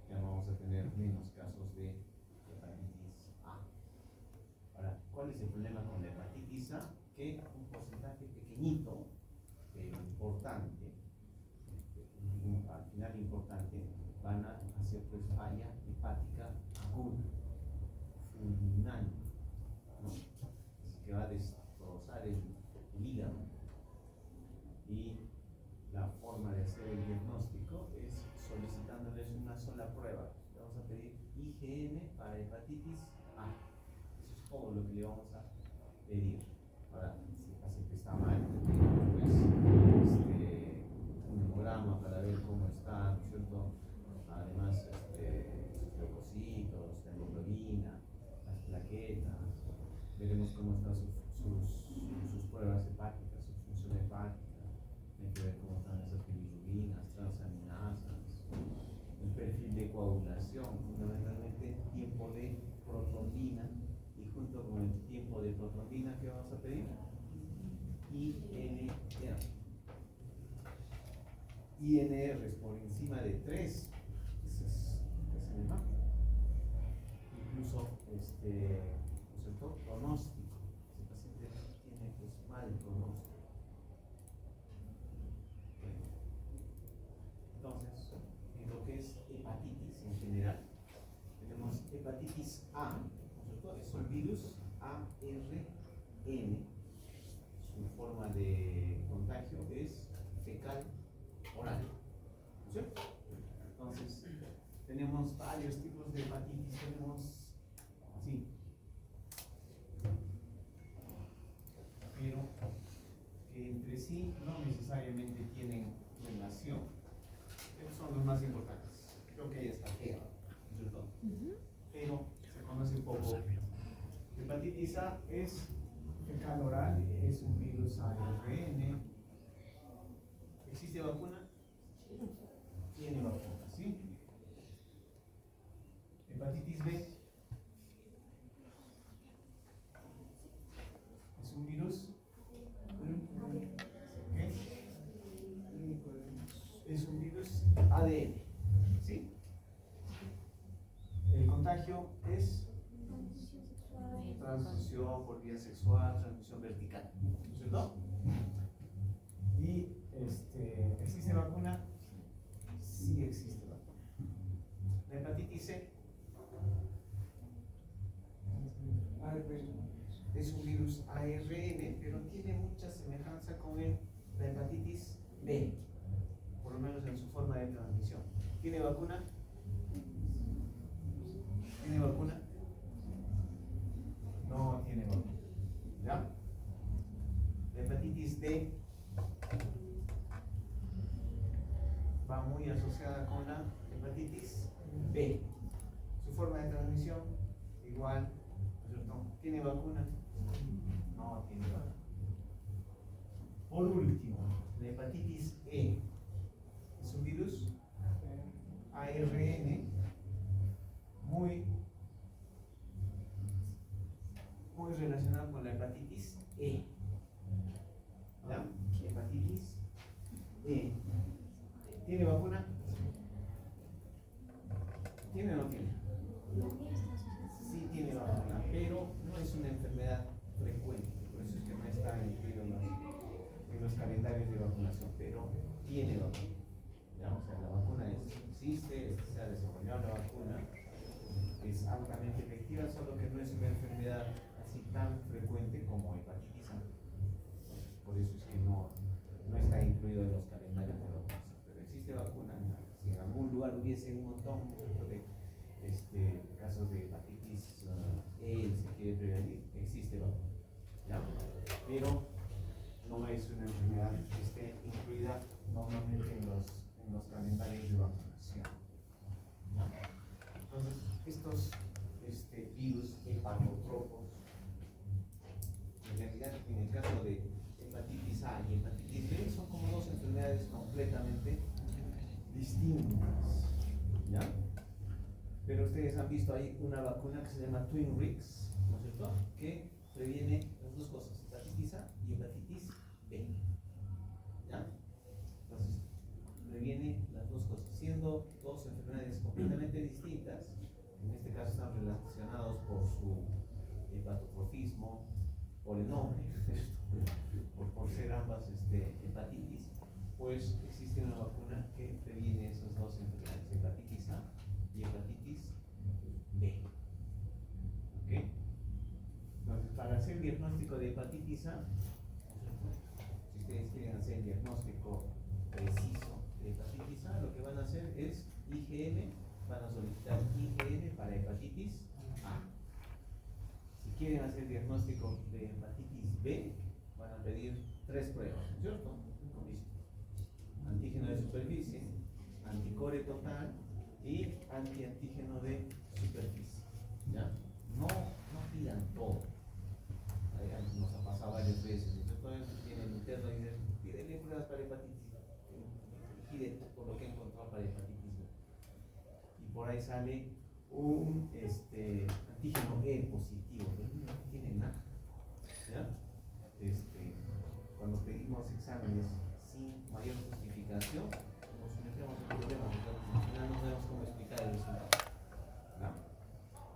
Ya vamos a tener menos casos de hepatitis A. Ahora, ¿cuál es el problema con la hepatitis A? Que un porcentaje pequeñito, pero importante, al final importante, van a hacer pues falla hepática aguda, fulminante, ¿no? Así que va a destrozar el hígado. Y la forma de hacer el diagnóstico es solicitándoles una sola prueba. Le vamos a pedir IgM para hepatitis A. Eso es todo lo que le vamos a pedir. Ahora, si el paciente está mal, pues un hemograma para ver cómo está, ¿no es cierto? Además, sus leucocitos, la hemoglobina, las plaquetas, veremos cómo están sus pruebas hepáticas, su función hepática, hay que ver cómo están esas bilirrubinas, transaminasas, el perfil de coagulación, fundamentalmente tiempo de protrombina, y junto con el tiempo de protrombina, ¿qué vamos a pedir? INR. INR es por encima de 3, ese es el más. Incluso, ¿no es cierto? Pronóstico. Ese paciente tiene pues mal pronóstico. Entonces, en lo que es hepatitis en general, tenemos hepatitis A, ¿no es cierto? Es un virus ARN. Su forma de contagio es fecal oral, ¿sí? Entonces, tenemos varios tipos de hepatitis, tenemos así, pero que entre sí no necesariamente tienen relación, pero son los más importantes. Creo que ya está fea, ¿no es cierto? Pero se conoce un poco. Hepatitis A es fecal oral, es un virus ARN. ¿Existe vacuna? Tiene vacuna, ¿sí? Hepatitis B es un virus. ¿Qué? Es un virus ADN, ¿sí? El contagio es transmisión por vía sexual, transmisión vertical, ¿no es cierto? Y ¿existe vacuna? Sí existe vacuna. La hepatitis C es un virus ARN, pero tiene mucha semejanza con la hepatitis B, por lo menos en su forma de transmisión. ¿Tiene vacuna? ¿Tiene vacuna? No tiene vacuna. ¿Ya? La hepatitis D va muy asociada con la hepatitis B. Su forma de transmisión, igual, ¿no es cierto? ¿Tiene vacuna? No tiene vacuna. Por último, la hepatitis E es un virus ARN muy relacionado con la hepatitis E. ¿Ya? Hepatitis E. ¿Tiene vacuna? ¿Tiene o no tiene? Sí tiene vacuna, pero no es una enfermedad frecuente, por eso es que no está incluido en los calendarios de vacunación, pero tiene vacuna. ¿Ya? O sea, la vacuna existe, se ha desarrollado la vacuna, es altamente efectiva, solo que no es una enfermedad así tan frecuente como hepatitis A. Por eso es que no está incluido en los calendarios de vacunación, pero existe vacuna. Si en algún lugar hubiese un montón de casos de hepatitis E, se quiere prevenir, existe vacuna. ¿Ya? Pero no es una enfermedad que esté incluida normalmente en los calendarios de vacunación. ¿Ya? Entonces, estos virus hepatotropos, en realidad, en el caso de hepatitis A y hepatitis B, son como dos enfermedades completamente distintas. ¿Ya? Pero ustedes han visto ahí una vacuna que se llama Twinrix, ¿no es cierto? Que previene las dos cosas, hepatitis A y hepatitis B. ¿Ya? Entonces, previene las dos cosas, siendo dos enfermedades completamente distintas. En este caso están relacionados por su hepatotrofismo, por el nombre, por ser ambas hepatitis, pues existe una vacuna que previene esas dos enfermedades, hepatitis A y hepatitis B. ¿Ok? Entonces, para hacer diagnóstico de hepatitis A, si ustedes quieren hacer el diagnóstico preciso de hepatitis A, lo que van a hacer es IgM, van a solicitar IgM para hepatitis A. Si quieren hacer diagnóstico de hepatitis B, van a pedir 3 pruebas, ¿no es cierto? Listo. Antígeno de superficie, anticore total y antiantígeno de superficie. ¿Ya? No pidan todo. Nos ha pasado varias veces. Entonces viene el interno y dice, pídele pruebas para hepatitis B. Y por lo que encontró para hepatitis B. Y por ahí sale un antígeno E positivo, pero no tiene nada. ¿Ya? Cuando pedimos exámenes sin mayor justificación, nos metemos en problemas, porque al final no sabemos cómo explicar el resultado. ¿No?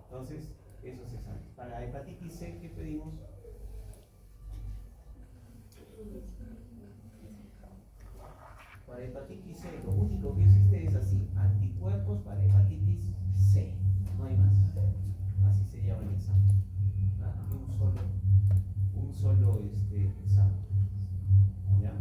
Entonces, esos exámenes. Para hepatitis C, ¿qué pedimos? Para hepatitis C, lo único que existe es así, anticuerpos para hepatitis C, no hay más. Así se llama el examen. ¿Ah? Un solo examen. ¿Ya?